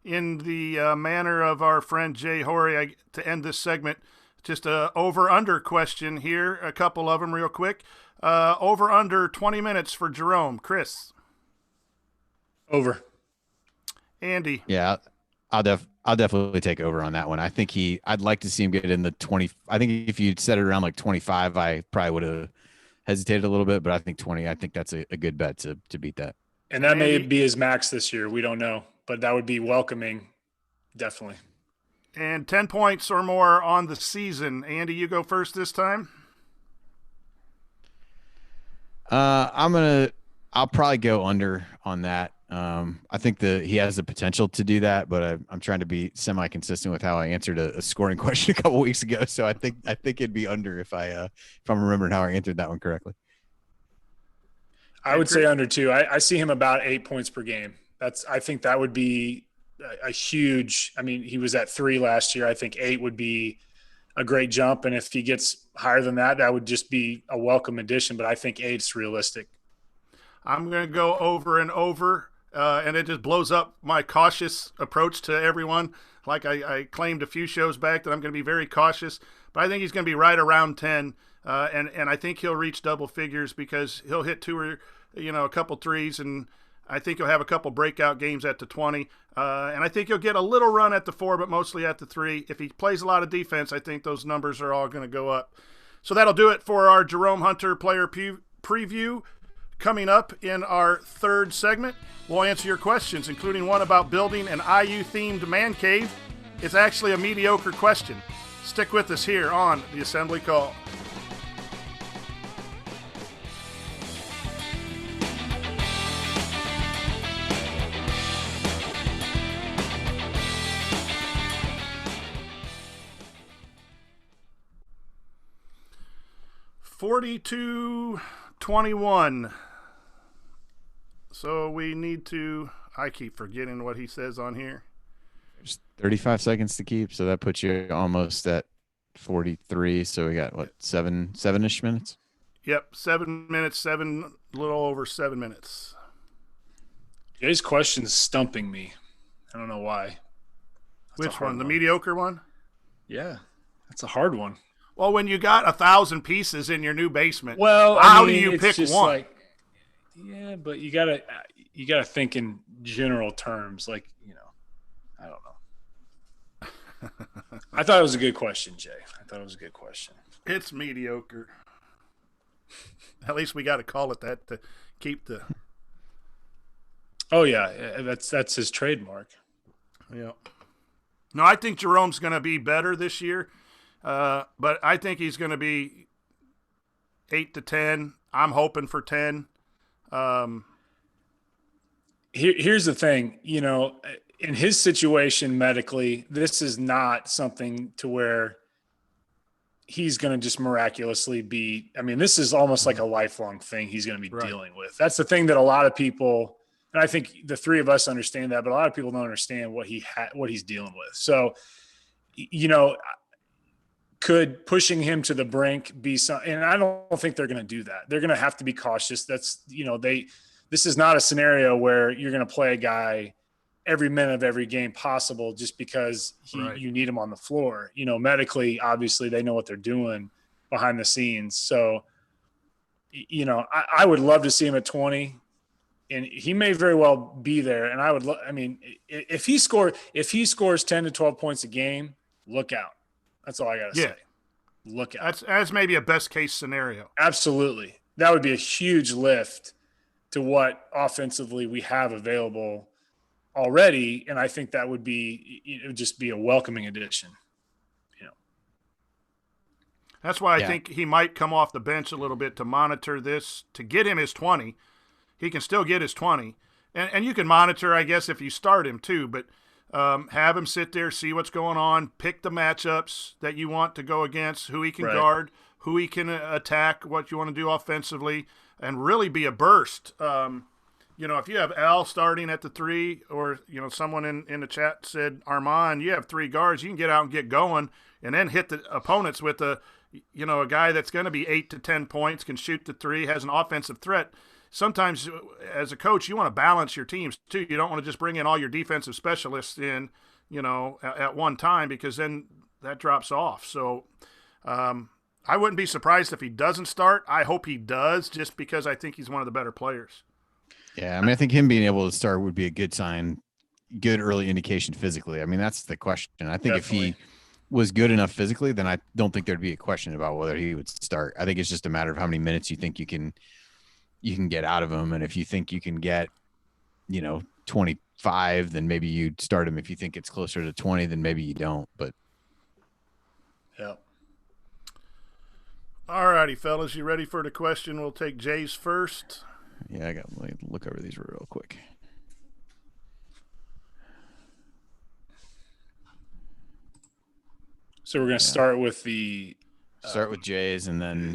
In the manner of our friend Jay Horry, to end this segment, just a over-under question here, a couple of them real quick. Over-under 20 minutes for Jerome. Chris? Over. Andy? Yeah, I'll definitely take over on that one. I think I'd like to see him get in the 20. I think if you'd set it around like 25, I probably would have hesitated a little bit, but I think 20, I think that's a good bet to beat that. And that may be his max this year. We don't know, but that would be welcoming. Definitely. And 10 points or more on the season. Andy, you go first this time. I'll probably go under on that. I think he has the potential to do that, but I'm trying to be semi-consistent with how I answered a scoring question a couple weeks ago. So I think it'd be under if I'm remembering how I answered that one correctly. I would say under too. I see him about 8 points per game. I think that would be a huge, he was at 3 last year. I think 8 would be a great jump. And if he gets higher than that, that would just be a welcome addition. But I think 8's realistic. I'm going to go over and over. And it just blows up my cautious approach to everyone. Like I claimed a few shows back that I'm going to be very cautious, but I think he's going to be right around 10. And I think he'll reach double figures because he'll hit 2 or, a couple threes. And I think he'll have a couple breakout games at the 20. And I think he'll get a little run at the 4, but mostly at the 3. If he plays a lot of defense, I think those numbers are all going to go up. So that'll do it for our Jerome Hunter player preview. Coming up in our third segment, we'll answer your questions, including one about building an IU-themed man cave. It's actually a mediocre question. Stick with us here on the Assembly Call. $42-21. So we need to, I keep forgetting what he says on here. There's 35 seconds to keep, so that puts you almost at 43. So we got, seven-ish minutes? Yep, 7 minutes, a little over 7 minutes. Jay's question's stumping me. I don't know why. Which one? The mediocre one? Yeah, that's a hard one. Well, when you got 1,000 pieces in your new basement, well, how do you pick one? Yeah, but you gotta think in general terms. I don't know. I thought it was a good question, Jay. It's mediocre. At least we got to call it that to keep the. Oh yeah, that's his trademark. Yeah. No, I think Jerome's going to be better this year. But I think he's going to be 8 to 10. I'm hoping for 10. Here's the thing, in his situation medically, this is not something to where he's going to just miraculously be. This is almost like a lifelong thing he's going to be dealing with. That's the thing that a lot of people, and I think the 3 of us understand that, but a lot of people don't understand what he's dealing with. So, could pushing him to the brink be something? And I don't think they're going to do that. They're going to have to be cautious. That's, this is not a scenario where you're going to play a guy every minute of every game possible just because you need him on the floor. Medically, obviously they know what they're doing behind the scenes. So, I would love to see him at 20, and he may very well be there. And I would, if he scores 10 to 12 points a game, look out. That's all I got to say. Look out. That's maybe a best case scenario. Absolutely. That would be a huge lift to what offensively we have available already. And I think it would just be a welcoming addition. That's why I think he might come off the bench a little bit to monitor this, to get him his 20. He can still get his 20. And you can monitor, I guess, if you start him too, but have him sit there, see what's going on, pick the matchups that you want to go against, who he can guard, who he can attack, what you want to do offensively, and really be a burst. If you have Al starting at the 3, or, someone in the chat said, Armand, you have 3 guards, you can get out and get going and then hit the opponents with a guy that's going to be 8 to 10 points, can shoot the 3, has an offensive threat. Sometimes as a coach, you want to balance your teams too. You don't want to just bring in all your defensive specialists in, at one time, because then that drops off. So I wouldn't be surprised if he doesn't start. I hope he does, just because I think he's one of the better players. Yeah, I think him being able to start would be a good sign, good early indication physically. That's the question. I think Definitely. If he was good enough physically, then I don't think there'd be a question about whether he would start. I think it's just a matter of how many minutes you think you can get out of him. And if you think you can get, 25, then maybe you'd start him. If you think it's closer to 20, then maybe you don't. But yeah. All righty, fellas, you ready for the question? We'll take Jay's first. Yeah, let me look over these real quick. So we're going to start with the start with Jay's, and then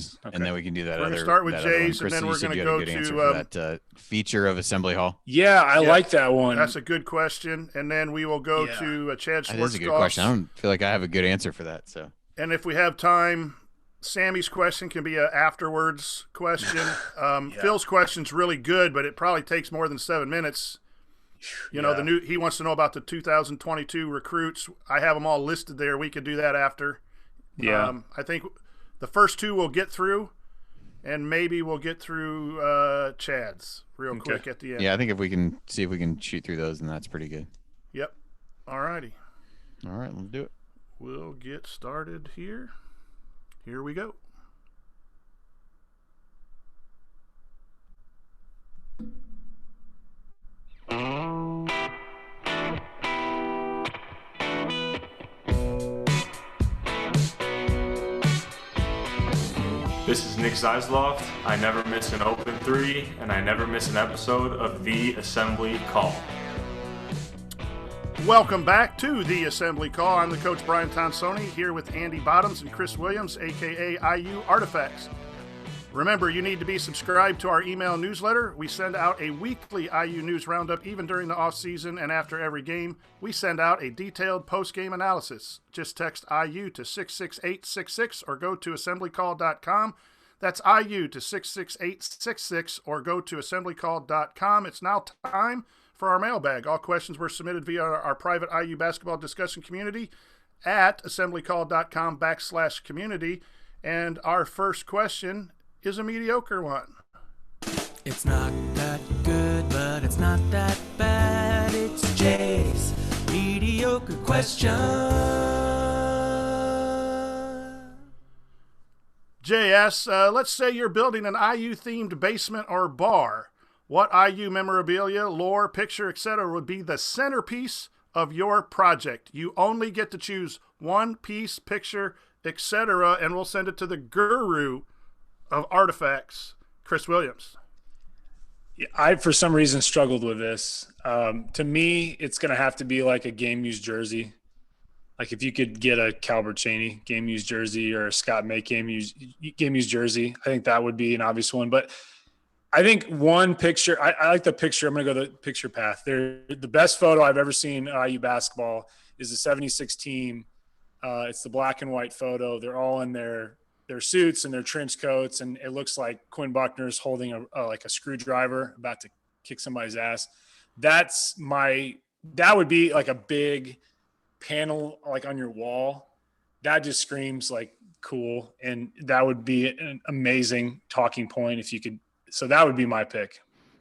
we can do that. We're going to start with Jay's, and then we're going to go to that feature of Assembly Hall. Yeah, I like that one. That's a good question, and then we will go to Chad Schwartzkopf. That is a good question. I don't feel like I have a good answer for that. So, and if we have time, Sammy's question can be an afterwards question. Phil's question's really good, but it probably takes more than 7 minutes. He wants to know about the 2022 recruits. I have them all listed there. We could do that after. Yeah. I think the first 2 we'll get through, and maybe we'll get through Chad's real quick at the end. Yeah, I think if we can shoot through those, then that's pretty good. Yep. All righty. All right, let's do it. We'll get started here. Here we go. This is Nick Zeisloft. I never miss an open 3, and I never miss an episode of The Assembly Call. Welcome back to The Assembly Call. I'm the coach, Brian Tonsoni, here with Andy Bottoms and Chris Williams, a.k.a. IUArtifacts. Remember, you need to be subscribed to our email newsletter. We send out a weekly IU News Roundup even during the offseason, and after every game, we send out a detailed post-game analysis. Just text IU to 66866 or go to assemblycall.com. That's IU to 66866 or go to assemblycall.com. It's now time for our mailbag. All questions were submitted via our private IU basketball discussion community at assemblycall.com/community. And our first question is a mediocre one. It's not that good, but it's not that bad. It's Jay's mediocre question. JS, let's say you're building an IU-themed basement or bar. What IU memorabilia, lore, picture, etc. would be the centerpiece of your project? You only get to choose one piece, picture, etc., and we'll send it to the guru of artifacts, Chris Williams. I, for some reason, struggled with this. To me, it's going to have to be like a game-used jersey. Like if you could get a Calbert Chaney game-used jersey or a Scott May game-used jersey, I think that would be an obvious one. But I think one picture, I like the picture. I'm going to go the picture path. The best photo I've ever seen IU basketball is the 76 team. It's the black and white photo. They're all in their suits and their trench coats, and it looks like Quinn Buckner's holding a screwdriver about to kick somebody's ass. That would be like a big panel like on your wall that just screams like cool. And that would be an amazing talking point if you could. So that would be my pick.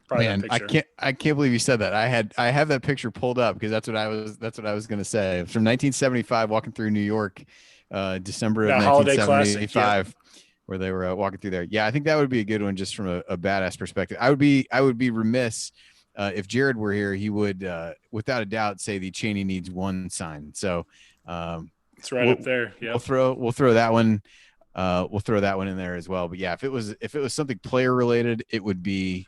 Probably Man, that picture. I can't believe you said that. I have that picture pulled up because that's what I was going to say. It's from 1975, walking through New York, December of 1975, where they were walking through there. Yeah, I think that would be a good one just from a badass perspective. I would be remiss if Jared were here. He would, without a doubt, say the Cheney needs one sign. So it's right up there. Yeah, we'll throw that one. We'll throw that one in there as well. But yeah, if it was something player related, it would be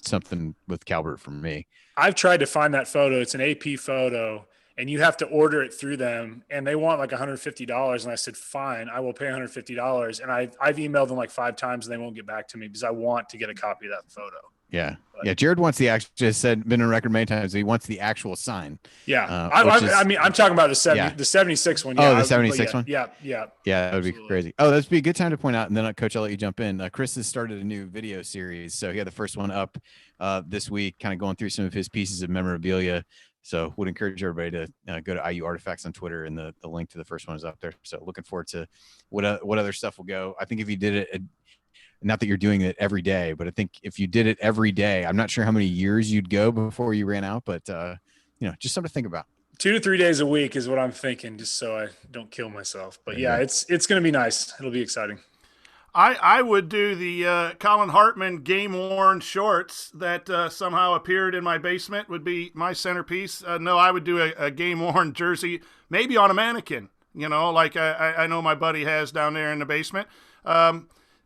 something with Calvert from me. I've tried to find that photo. It's an AP photo, and you have to order it through them, and they want like $150. And I said, fine, I will pay $150. And I've emailed them like 5 times, and they won't get back to me because I want to get a copy of that photo. Yeah. Yeah. Jared wants the actual, just said, been on record many times. He wants the actual sign. Yeah. I mean, I'm talking about the 76 one. Yeah, the 76 one. Yeah. Yeah. That would be crazy. Oh, that'd be a good time to point out. And then Coach, I'll let you jump in. Chris has started a new video series. So he had the first one up this week, kind of going through some of his pieces of memorabilia. So would encourage everybody to go to IUArtifacts on Twitter, and the link to the first one is up there. So looking forward to what other stuff will go. I think if you did it, not that you're doing it every day, but I think if you did it every day, I'm not sure how many years you'd go before you ran out, but just something to think about. 2 to 3 days a week is what I'm thinking, just so I don't kill myself. But yeah, it's going to be nice. It'll be exciting. I would do the Colin Hartman game-worn shorts that somehow appeared in my basement would be my centerpiece. No, I would do a game-worn jersey, maybe on a mannequin, like I know my buddy has down there in the basement.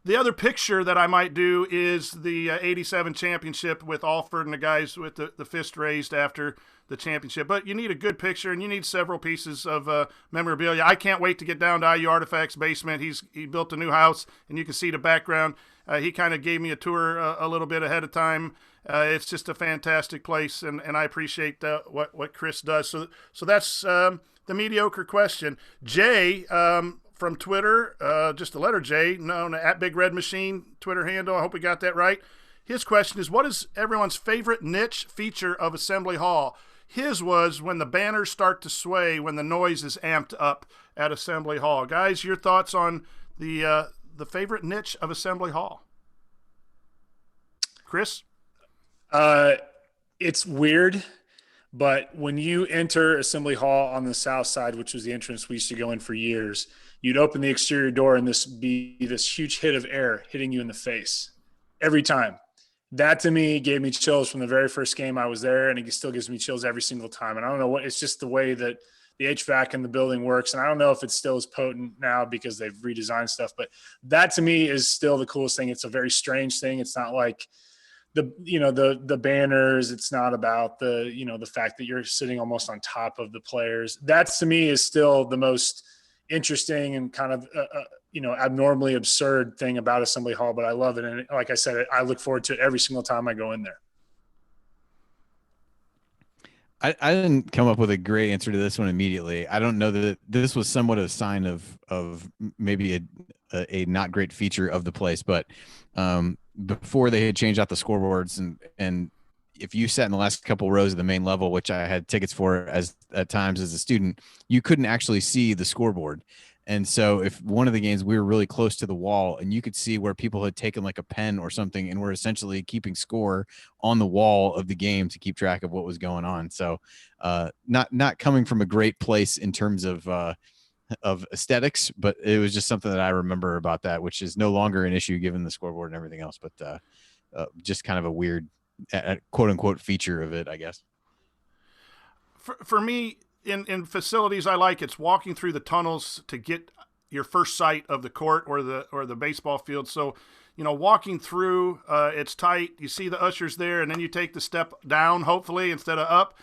The other picture that I might do is the 87 championship with Alford and the guys with the fist raised after the championship. But you need a good picture, and you need several pieces of memorabilia. I can't wait to get down to IUArtifacts' basement. He built a new house, and you can see the background. He kind of gave me a tour a little bit ahead of time. It's just a fantastic place, and I appreciate what Chris does. So that's the mediocre question. Jay, from Twitter, just the letter J, known at Big Red Machine, Twitter handle. I hope we got that right. His question is, what is everyone's favorite niche feature of Assembly Hall? His was when the banners start to sway, when the noise is amped up at Assembly Hall. Guys, your thoughts on the favorite niche of Assembly Hall? Chris? It's weird, but when you enter Assembly Hall on the south side, which was the entrance we used to go in for years, you'd open the exterior door and this huge hit of air hitting you in the face every time. That to me gave me chills from the very first game I was there, and it still gives me chills every single time. And I don't know it's just the way that the HVAC in the building works. And I don't know if it's still as potent now because they've redesigned stuff, but that to me is still the coolest thing. It's a very strange thing. It's not like the banners. It's not about the fact that you're sitting almost on top of the players. That to me is still the most interesting and kind of abnormally absurd thing about Assembly Hall, but I love it. And like I said, I look forward to it every single time I go in there. I didn't come up with a great answer to this one immediately. I don't know that this was somewhat a sign of maybe a not great feature of the place, but before they had changed out the scoreboards and if you sat in the last couple rows of the main level, which I had tickets for at times as a student, you couldn't actually see the scoreboard. And so if one of the games we were really close to the wall and you could see where people had taken like a pen or something and were essentially keeping score on the wall of the game to keep track of what was going on. So not coming from a great place in terms of aesthetics, but it was just something that I remember about that, which is no longer an issue given the scoreboard and everything else, but just kind of a weird quote unquote feature of it, I guess. For me, in facilities I like, it's walking through the tunnels to get your first sight of the court or the baseball field. So, walking through, it's tight. You see the ushers there, and then you take the step down, hopefully, instead of up.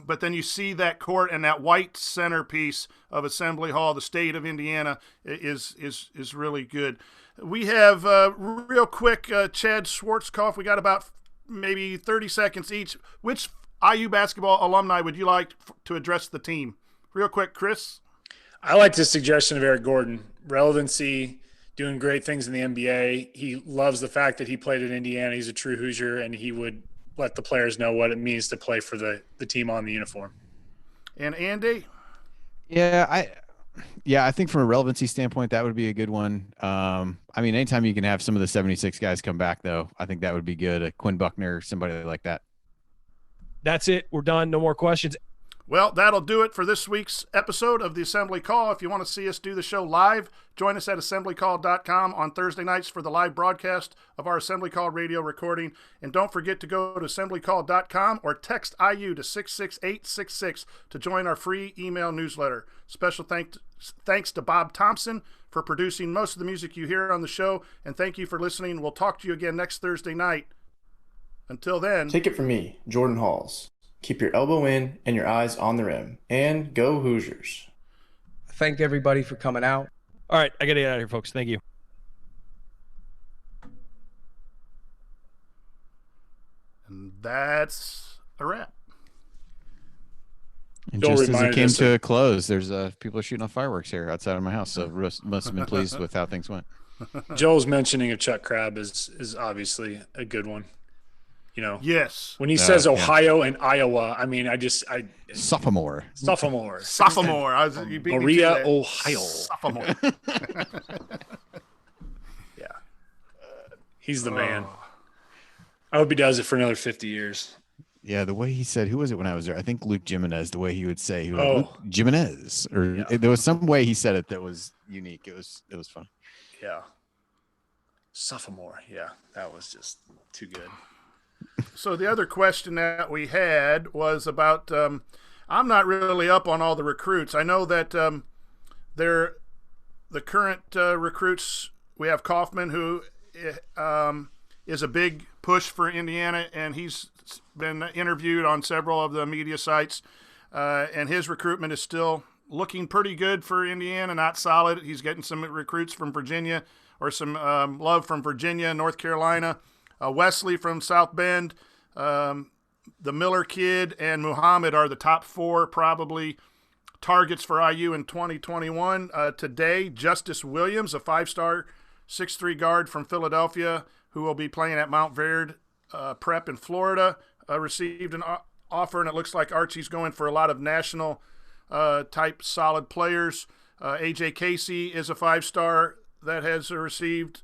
But then you see that court and that white centerpiece of Assembly Hall, the state of Indiana, is really good. We have real quick, Chad Schwarzkopf. We got about maybe 30 seconds each. Which IU basketball alumni would you like to address the team? Real quick, Chris. I like the suggestion of Eric Gordon. Relevancy, doing great things in the NBA. He loves the fact that he played at Indiana. He's a true Hoosier, and he would let the players know what it means to play for the team on the uniform. And Andy? Yeah, Yeah, I think from a relevancy standpoint, that would be a good one. I mean, anytime you can have some of the 76 guys come back, though, I think that would be good. A Quinn Buckner, somebody like that. That's it. We're done. No more questions. Well, that'll do it for this week's episode of the Assembly Call. If you want to see us do the show live, join us at assemblycall.com on Thursday nights for the live broadcast of our Assembly Call radio recording. And don't forget to go to assemblycall.com or text IU to 66866 to join our free email newsletter. Special thanks to Bob Thompson for producing most of the music you hear on the show. And thank you for listening. We'll talk to you again next Thursday night. Until then, take it from me, Jordan Halls. Keep your elbow in and your eyes on the rim. And go Hoosiers. Thank everybody for coming out. All right, I got to get out of here, folks. Thank you. And that's a wrap. And just as it came to a close, there's people are shooting off fireworks here outside of my house, so must have been pleased with how things went. Joel's mentioning of Chuck Crabb is obviously a good one. You know, yes. When he says Ohio and Iowa, I mean, Sophomore. Maria, Ohio. Sophomore. Yeah. He's the man. I hope he does it for another 50 years. Yeah, the way he said, who was it when I was there? I think Luke Jimenez, the way he would say, Luke Jimenez. Or there was some way he said it that was unique. It was fun. Yeah. Sophomore. Yeah, that was just too good. So the other question that we had was about I'm not really up on all the recruits. I know that the current recruits, we have Kaufman, who is a big push for Indiana, and he's been interviewed on several of the media sites, and his recruitment is still looking pretty good for Indiana, not solid. He's getting some recruits from Virginia or some love from Virginia, North Carolina. Wesley from South Bend, the Miller kid, and Muhammad are the top four probably targets for IU in 2021. Today, Justice Williams, a 5-star 6'3" guard from Philadelphia, who will be playing at Mount Verde Prep in Florida, received an offer, and it looks like Archie's going for a lot of national type solid players. AJ Casey is a 5-star that has received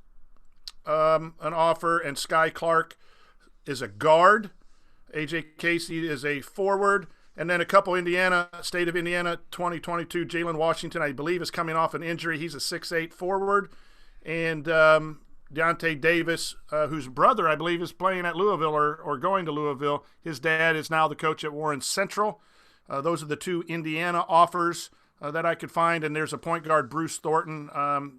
an offer, and Sky Clark is a guard. AJ Casey is a forward, and then a couple State of Indiana 2022. Jalen Washington, I believe, is coming off an injury. He's a 6'8" forward, and Deontay Davis, whose brother I believe is playing at Louisville or going to Louisville. His dad is now the coach at Warren Central. Those are the two Indiana offers that I could find, and there's a point guard, Bruce Thornton.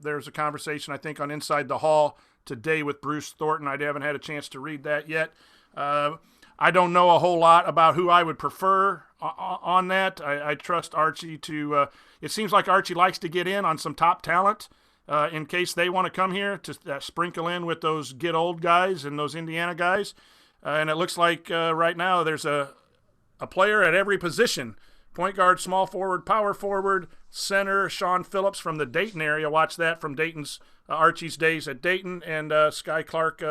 There's a conversation, I think, on Inside the Hall today with Bruce Thornton. I haven't had a chance to read that yet. I don't know a whole lot about who I would prefer on that. I trust Archie to it seems like Archie likes to get in on some top talent in case they want to come here to sprinkle in with those get old guys and those Indiana guys. And it looks like right now there's a player at every position. Point guard, small forward, power forward, center, Sean Phillips from the Dayton area. Watch that from Dayton's Archie's days at Dayton, and Sky Clark,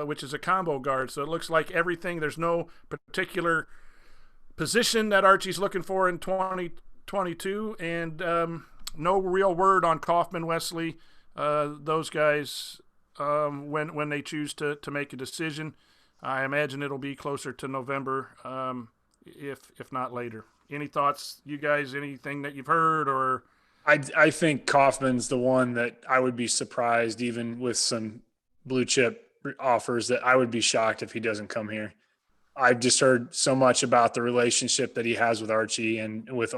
which is a combo guard. So it looks like everything. There's no particular position that Archie's looking for in 2022, and no real word on Kaufman, Wesley, those guys when they choose to make a decision. I imagine it'll be closer to November, if not later. Any thoughts, you guys? Anything that you've heard or? I think Kaufman's the one that I would be surprised, even with some blue chip offers, that I would be shocked if he doesn't come here. I've just heard so much about the relationship that he has with Archie and with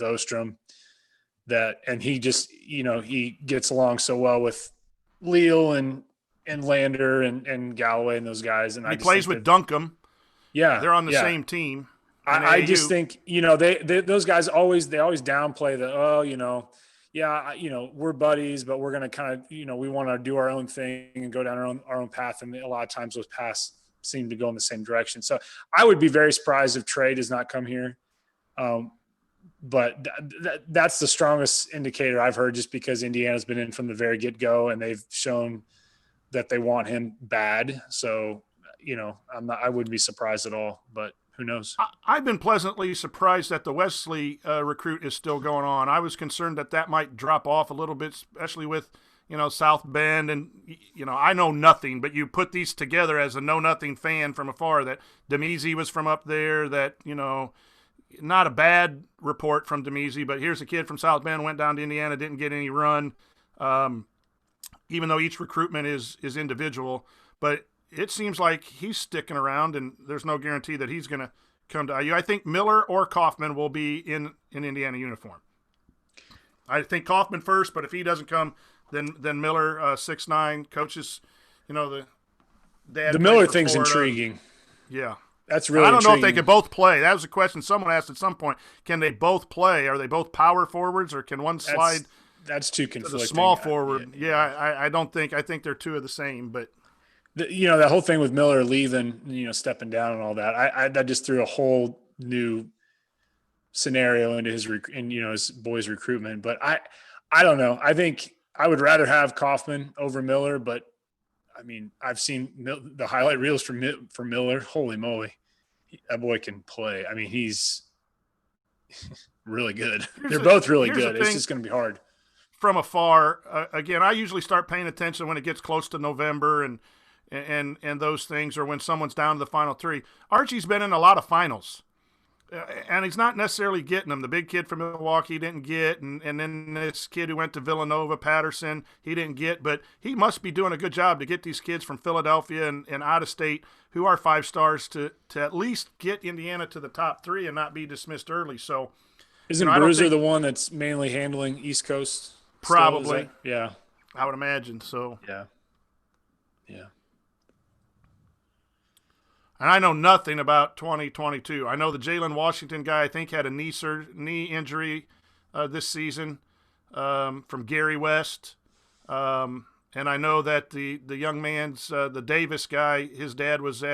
Ostrom and he just, he gets along so well with Leal and Lander and Galloway and those guys. And he plays with Duncombe. Yeah. They're on the same team. I just think, those guys always downplay we're buddies, but we're going to kind of, we want to do our own thing and go down our own path. And a lot of times those paths seem to go in the same direction. So I would be very surprised if Trey does not come here. But that's the strongest indicator I've heard, just because Indiana's been in from the very get-go and they've shown that they want him bad. So, I wouldn't be surprised at all, but who knows? I've been pleasantly surprised that the Wesley recruit is still going on. I was concerned that might drop off a little bit, especially with, South Bend. And, I know nothing, but you put these together as a know-nothing fan from afar, that Demezi was from up there, that, not a bad report from Demezi, but here's a kid from South Bend, went down to Indiana, didn't get any run, even though each recruitment is individual. But it seems like he's sticking around, and there's no guarantee that he's going to come to IU. I think Miller or Kaufman will be in Indiana uniform. I think Kaufman first, but if he doesn't come, then Miller, 6'9", coaches, the dad. The Miller thing's intriguing. Yeah. That's really I don't know if they intriguing. could both play. That was a question someone asked at some point. Can they both play? Are they both power forwards, or can one slide That's too to conflicting. the small forward? I don't think. I think they're two of the same, but that whole thing with Miller leaving, stepping down and all that, that just threw a whole new scenario into his boys' recruitment. But I don't know. I think I would rather have Kaufman over Miller, but I mean, I've seen the highlight reels for Miller. Holy moly, that boy can play. I mean, he's really good. They're both really good. It's just going to be hard. From afar, again, I usually start paying attention when it gets close to November and those things, or when someone's down to the final three. Archie's been in a lot of finals, and he's not necessarily getting them. The big kid from Milwaukee didn't get, and then this kid who went to Villanova, Patterson, he didn't get. But he must be doing a good job to get these kids from Philadelphia and out of state who are 5 stars to at least get Indiana to the top 3 and not be dismissed early. So, isn't Bruiser the one that's mainly handling East Coast? Probably. Yeah. I would imagine so. Yeah. And I know nothing about 2022. I know the Jalen Washington guy, I think, had a knee injury this season from Gary West. And I know that the young man's, the Davis guy, his dad was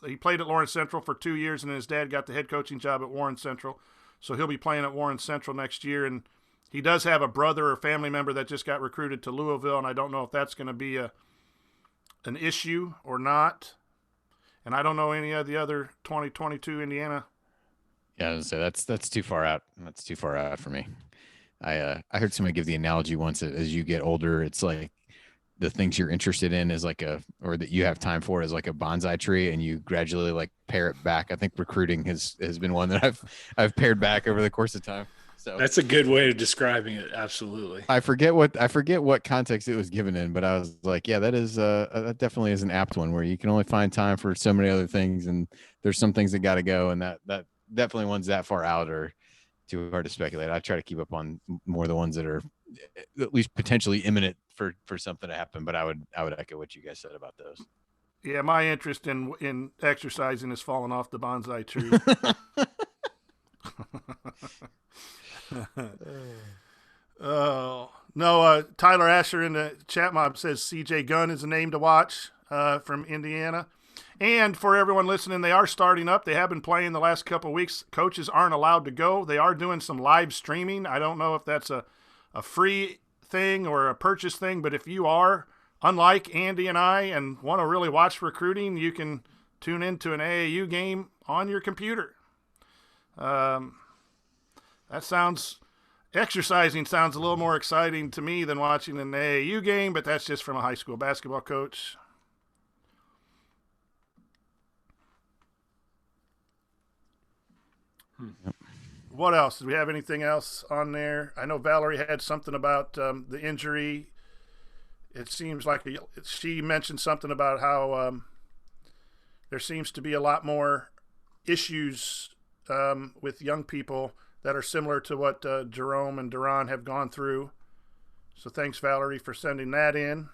he played at Lawrence Central for 2 years, and his dad got the head coaching job at Warren Central. So he'll be playing at Warren Central next year. And he does have a brother or family member that just got recruited to Louisville, and I don't know if that's going to be an issue or not. And I don't know any of the other 2022 Indiana. Yeah, I was gonna say that's too far out. That's too far out for me. I heard somebody give the analogy once that as you get older, it's like the things you're interested in is or that you have time for is like a bonsai tree, and you gradually like pare it back. I think recruiting has been one that I've pared back over the course of time. So that's a good way of describing it. Absolutely. I forget what context it was given in, but I was like, yeah, that definitely is an apt one where you can only find time for so many other things, and there's some things that got to go, and that definitely ones that far out are too hard to speculate. I try to keep up on more the ones that are at least potentially imminent for something to happen, but I would echo what you guys said about those. Yeah, my interest in exercising has fallen off the bonsai tree. Oh no! Tyler Asher in the chat mob says CJ Gunn is a name to watch from Indiana. And for everyone listening, they are starting up. They have been playing the last couple of weeks. Coaches aren't allowed to go. They are doing some live streaming. I don't know if that's a free thing or a purchase thing, but if you are, unlike Andy and I, and want to really watch recruiting, you can tune into an AAU game on your computer. Exercising sounds a little more exciting to me than watching an AAU game, but that's just from a high school basketball coach. What else? Do we have anything else on there? I know Valerie had something about the injury. It seems like she mentioned something about how there seems to be a lot more issues with young people that are similar to what Jerome and Duran have gone through. So thanks, Valerie, for sending that in.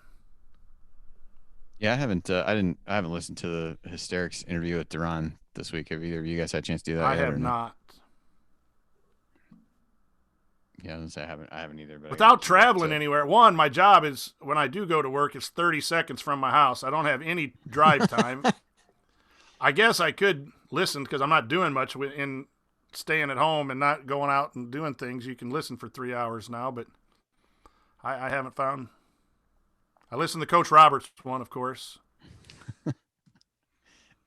Yeah, I haven't listened to the Hysterics interview with Duran this week. Have either of you guys had a chance to do that? I have not. Yeah, I haven't either. But without traveling anywhere, my job is when I do go to work, it's 30 seconds from my house. I don't have any drive time. I guess I could listen because I'm not doing much in staying at home and not going out and doing things. You can listen for 3 hours now, but I haven't found. I listened to Coach Roberts one, of course.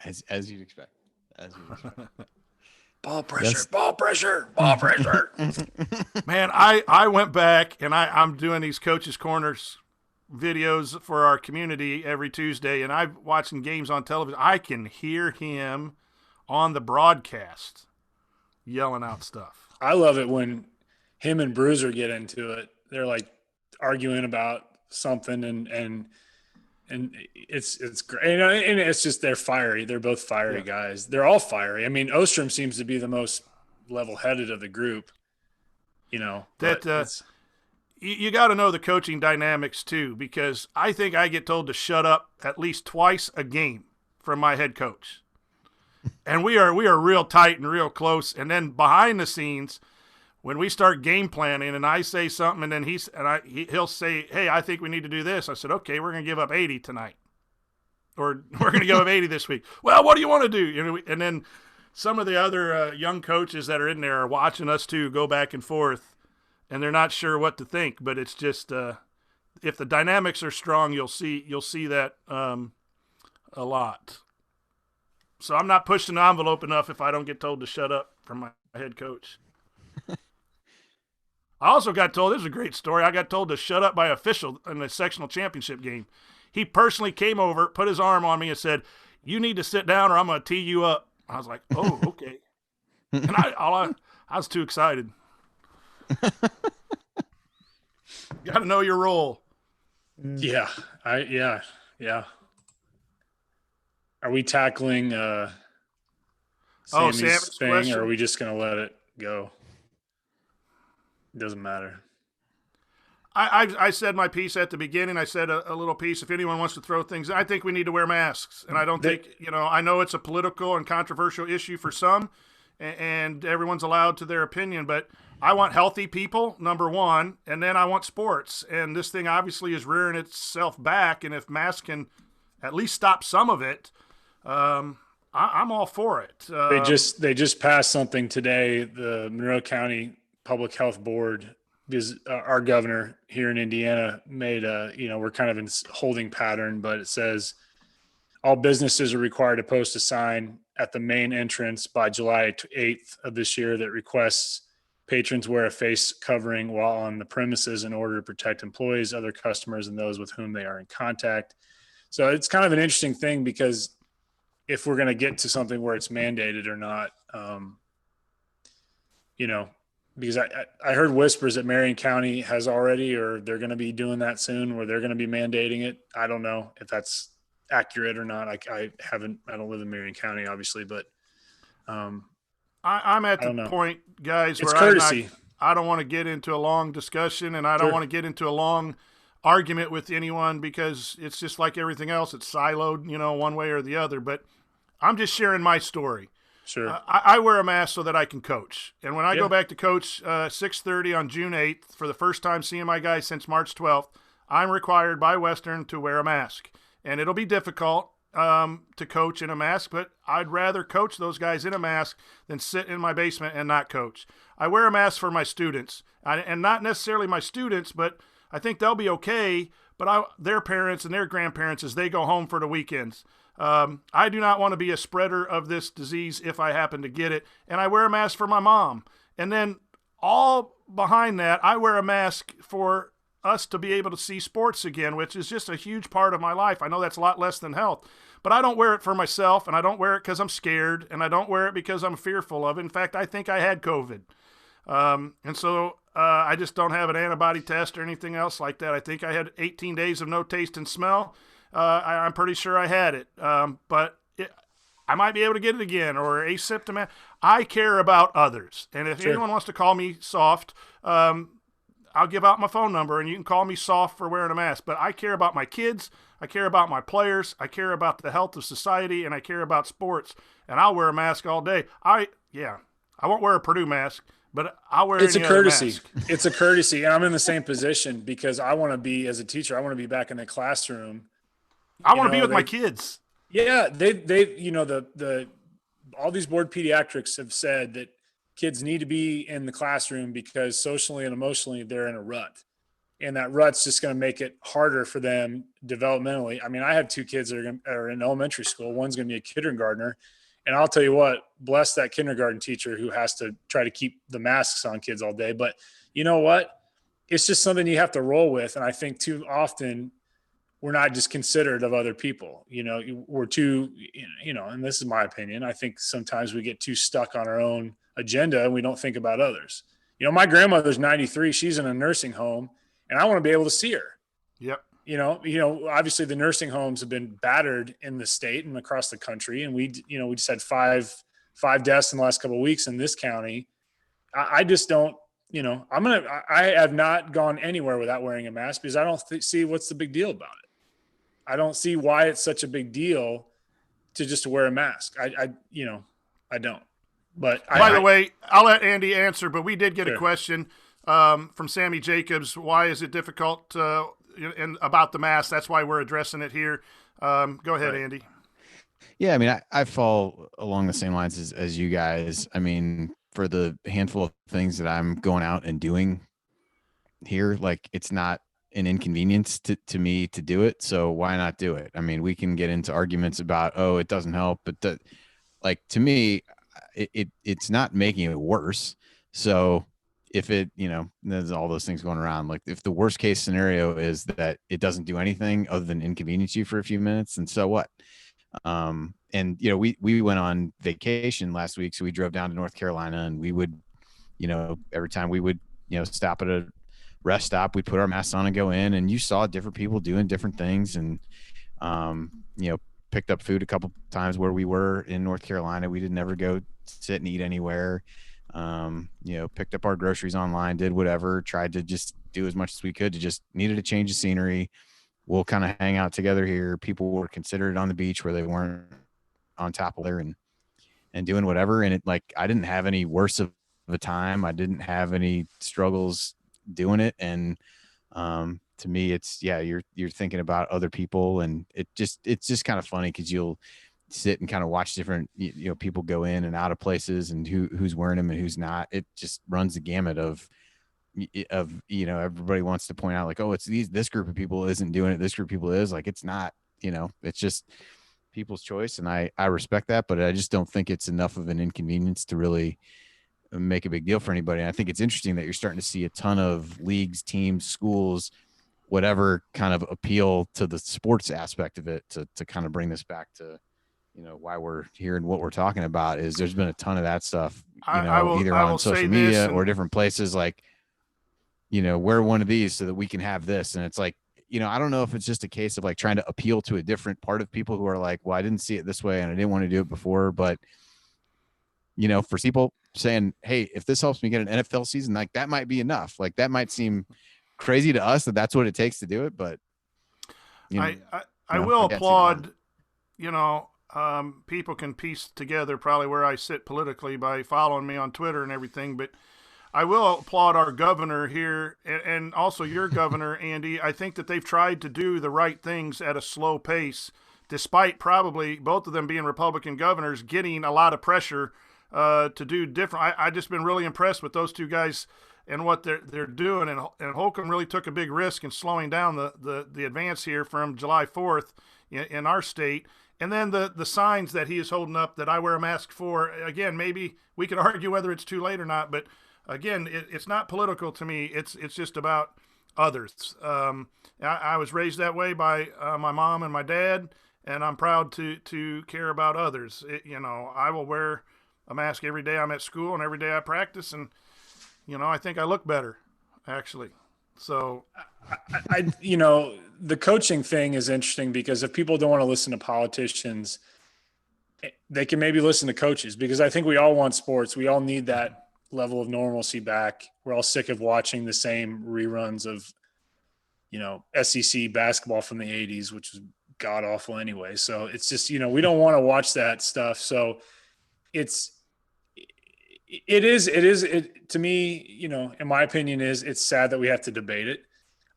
As you'd expect. As usual. Ball pressure, ball pressure, ball pressure. Man, I went back and I'm doing these Coaches Corners videos for our community every Tuesday, and I'm watching games on television. I can hear him on the broadcast yelling out stuff. I love it when him and Bruiser get into it. They're like arguing about something, and it's great. And it's just they're fiery. They're both fiery guys. They're all fiery. I mean, Ostrom seems to be the most level-headed of the group. You know, that you got to know the coaching dynamics too, because I think I get told to shut up at least twice a game from my head coach. And we are real tight and real close. And then behind the scenes, when we start game planning and I say something and then he'll say, "Hey, I think we need to do this." I said, "Okay, we're going to give up 80 tonight. Or we're going to give up 80 this week." "Well, what do you want to do?" You know, and then some of the other young coaches that are in there are watching us too go back and forth, and they're not sure what to think, but it's just if the dynamics are strong, you'll see that a lot. So I'm not pushing the envelope enough if I don't get told to shut up from my head coach. I also got told, this is a great story, I got told to shut up by an official in the sectional championship game. He personally came over, put his arm on me and said, "You need to sit down or I'm going to tee you up." I was like, "Oh, okay." And I was too excited. Got to know your role. Yeah. Yeah. Are we tackling Sammy's thing, question? Or are we just going to let it go? It doesn't matter. I said my piece at the beginning. I said a little piece. If anyone wants to throw things, I think we need to wear masks. And I don't think, I know it's a political and controversial issue for some, and everyone's allowed to their opinion, but I want healthy people, number one, and then I want sports. And this thing obviously is rearing itself back, and if masks can at least stop some of it, I'm all for it. They just passed something today, the Monroe County Public Health Board, because our governor here in Indiana made we're kind of in holding pattern, but it says all businesses are required to post a sign at the main entrance by July 8th of this year that requests patrons wear a face covering while on the premises in order to protect employees, other customers, and those with whom they are in contact. So it's kind of an interesting thing, because if we're going to get to something where it's mandated or not, because I heard whispers that Marion County has already, or they're going to be doing that soon, where they're going to be mandating it. I don't know if that's accurate or not. I don't live in Marion County, obviously, but I'm at the point, guys, it's where courtesy. I don't want to get into a long discussion, and I don't want to get into a long argument with anyone, because it's just like everything else. It's siloed, one way or the other. But I'm just sharing my story. Sure. I wear a mask so that I can coach. And when I go back to coach 6:30 on June 8th, for the first time seeing my guys since March 12th, I'm required by Western to wear a mask. And it'll be difficult to coach in a mask, but I'd rather coach those guys in a mask than sit in my basement and not coach. I wear a mask for my students, and not necessarily my students, but I think they'll be okay, but their parents and their grandparents as they go home for the weekends. I do not want to be a spreader of this disease if I happen to get it, and I wear a mask for my mom. And then all behind that, I wear a mask for us to be able to see sports again, which is just a huge part of my life. I know that's a lot less than health, but I don't wear it for myself, and I don't wear it because I'm scared, and I don't wear it because I'm fearful of it. In fact, I think I had COVID. And so I just don't have an antibody test or anything else like that. I think I had 18 days of no taste and smell. I'm pretty sure I had it, but I might be able to get it again, or asymptomatic. I care about others, and if anyone wants to call me soft, I'll give out my phone number, and you can call me soft for wearing a mask. But I care about my kids, I care about my players, I care about the health of society, and I care about sports, and I'll wear a mask all day. I won't wear a Purdue mask, but I'll wear it's any a courtesy. Mask. It's a courtesy, and I'm in the same position, because I want to be, as a teacher, I want to be back in the classroom. I want to be with my kids. Yeah, all these board pediatrics have said that kids need to be in the classroom because socially and emotionally they're in a rut, and that rut's just going to make it harder for them developmentally. I mean, I have two kids that are in elementary school. One's going to be a kindergartner, And I'll tell you what, bless that kindergarten teacher who has to try to keep the masks on kids all day. But you know what? It's just something you have to roll with. And I think too often we're not just considerate of other people. We're too, and this is my opinion. I think sometimes we get too stuck on our own agenda and we don't think about others. My grandmother's 93. She's in a nursing home and I want to be able to see her. Yep. Obviously the nursing homes have been battered in the state and across the country. And we just had five deaths in the last couple of weeks in this county. I just don't, I have not gone anywhere without wearing a mask because I don't see what's the big deal about it. I don't see why it's such a big deal to just wear a mask. I don't. But by the way, I'll let Andy answer, but we did get Sure. a question from Sammy Jacobs. Why is it difficult and about the mask? That's why we're addressing it here. Go ahead, Right. Andy. Yeah, I mean, I fall along the same lines as you guys. I mean, for the handful of things that I'm going out and doing here, like it's not an inconvenience to me to do it. So why not do it? I mean, we can get into arguments about, oh, it doesn't help, but to me, it's not making it worse. So if it, there's all those things going around. Like if the worst case scenario is that it doesn't do anything other than inconvenience you for a few minutes, then so what? And we went on vacation last week, so we drove down to North Carolina, and we would, every time we would, stop at a rest stop, we'd put our masks on and go in, and you saw different people doing different things, and picked up food a couple times where we were in North Carolina. We didn't ever go sit and eat anywhere. Picked up our groceries online, did whatever, tried to just do as much as we could, to just needed a change of scenery. We'll kind of hang out together here. People were considerate on the beach where they weren't on top of there and doing whatever. And I didn't have any worse of a time. I didn't have any struggles doing it. And, to me, it's, you're thinking about other people, and it's just kind of funny because you'll sit and kind of watch different, people go in and out of places and who's wearing them and who's not. It just runs the gamut of everybody wants to point out like, oh, it's this group of people isn't doing it, this group of people is. Like, it's not, it's just people's choice, and I respect that, but I just don't think it's enough of an inconvenience to really make a big deal for anybody. And I think it's interesting that you're starting to see a ton of leagues, teams, schools, whatever, kind of appeal to the sports aspect of it to kind of bring this back to why we're here, and what we're talking about is there's been a ton of that stuff, either on social media or different places, like, wear one of these so that we can have this. And it's like, I don't know if it's just a case of like trying to appeal to a different part of people who are like, well, I didn't see it this way and I didn't want to do it before. But, for people saying, hey, if this helps me get an NFL season, like that might be enough. Like that might seem crazy to us that that's what it takes to do it. But I will applaud, people can piece together probably where I sit politically by following me on Twitter and everything, but I will applaud our governor here and also your governor, Andy. I think that they've tried to do the right things at a slow pace, despite probably both of them being Republican governors getting a lot of pressure to do different. I just been really impressed with those two guys and what they're doing. And Holcomb really took a big risk in slowing down the advance here from July 4th in our state. And then the signs that he is holding up that I wear a mask for, again, maybe we could argue whether it's too late or not, but again, it's not political to me. It's just about others. I was raised that way by my mom and my dad, and I'm proud to care about others. I will wear a mask every day I'm at school and every day I practice, and I think I look better, actually. So, the coaching thing is interesting because if people don't want to listen to politicians, they can maybe listen to coaches, because I think we all want sports. We all need that level of normalcy back. We're all sick of watching the same reruns of, SEC basketball from the 80s, which was god awful anyway. So it's just, we don't want to watch that stuff. So it is to me, in my opinion, it's sad that we have to debate it.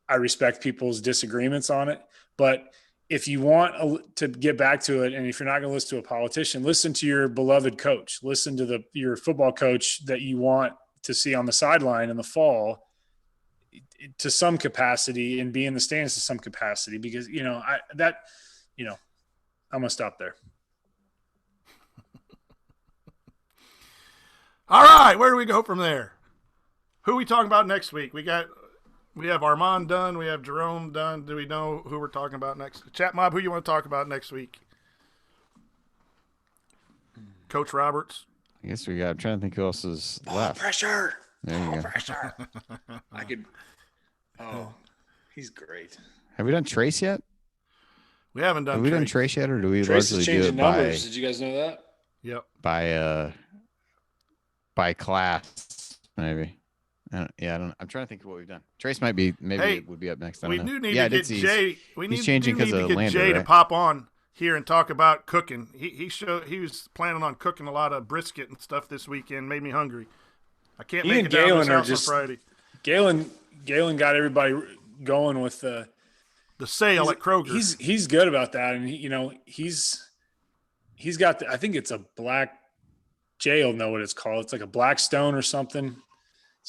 I respect people's disagreements on it, but if you want to get back to it, and if you're not going to listen to a politician, listen to your beloved coach, listen to your football coach that you want to see on the sideline in the fall to some capacity, and be in the stands to some capacity, because, I'm going to stop there. All right, where do we go from there? Who are we talking about next week? We have Armand done. We have Jerome done. Do we know who we're talking about next? Chat Mob, who you want to talk about next week? Coach Roberts. I guess I'm trying to think who else is left. Pressure. There you go. Pressure. I could. Oh, he's great. Have we done Trace yet? We haven't done. Have we done Trace yet, or do we Trace largely is do changing it numbers? Did you guys know that? Yep. By class, maybe? I don't. I'm trying to think of what we've done. Trace might be. Maybe it would be up next. We do need to get Jay. He's changing because of Lander, Jay right? to pop on here and talk about cooking. He was planning on cooking a lot of brisket and stuff this weekend. Made me hungry. I can't make it down to his house on Friday. Galen got everybody going with the sale at Kroger. He's good about that, and he's got I think it's a black. Jay will know what it's called. It's like a black stone or something.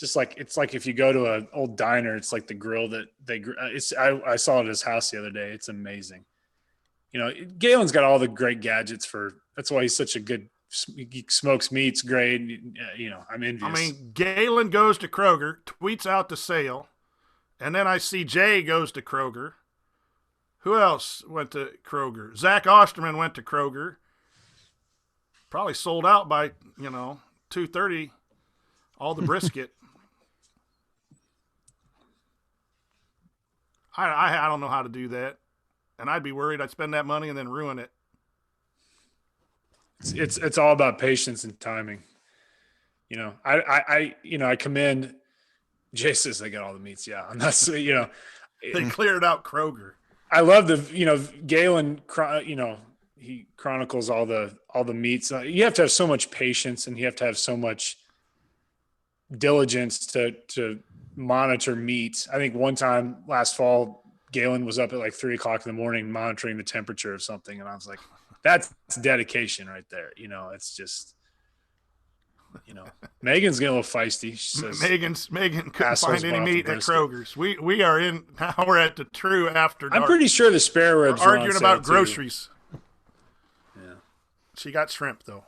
It's like if you go to an old diner, it's like the grill that I saw it at his house the other day. It's amazing. Galen's got all the great gadgets that's why he's such a good. He smokes meats great. I'm envious. I mean, Galen goes to Kroger, tweets out the sale, and then I see Jay goes to Kroger. Who else went to Kroger? Zach Osterman went to Kroger. Probably sold out by 2:30. All the brisket. I don't know how to do that, and I'd be worried I'd spend that money and then ruin it. It's all about patience and timing. I commend. Jay says they got all the meats. Yeah, and that's they cleared out Kroger. I love Galen. He chronicles all the meats. You have to have so much patience, and you have to have so much diligence to monitor meat. I think one time last fall, Galen was up at like 3:00 in the morning monitoring the temperature of something, and I was like, "That's dedication right there." It's just, Megan's getting a little feisty. She says Megan couldn't find any meat at Kroger's. We are in now. We're at the true after dark. I'm pretty sure the spare ribs are arguing about groceries. Yeah, she got shrimp though.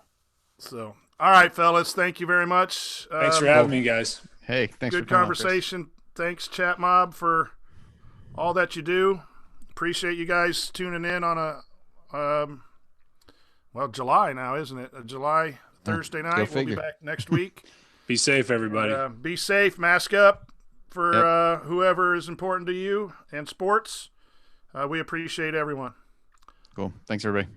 So, all right, fellas, thank you very much. Thanks for having me, guys. Hey, thanks. Good for coming conversation. On, thanks, Chat Mob, for all that you do. Appreciate you guys tuning in on July now, isn't it? July Thursday night. We'll be back next week. Be safe, everybody. Be safe. Mask up for whoever is important to you and sports. We appreciate everyone. Cool. Thanks, everybody.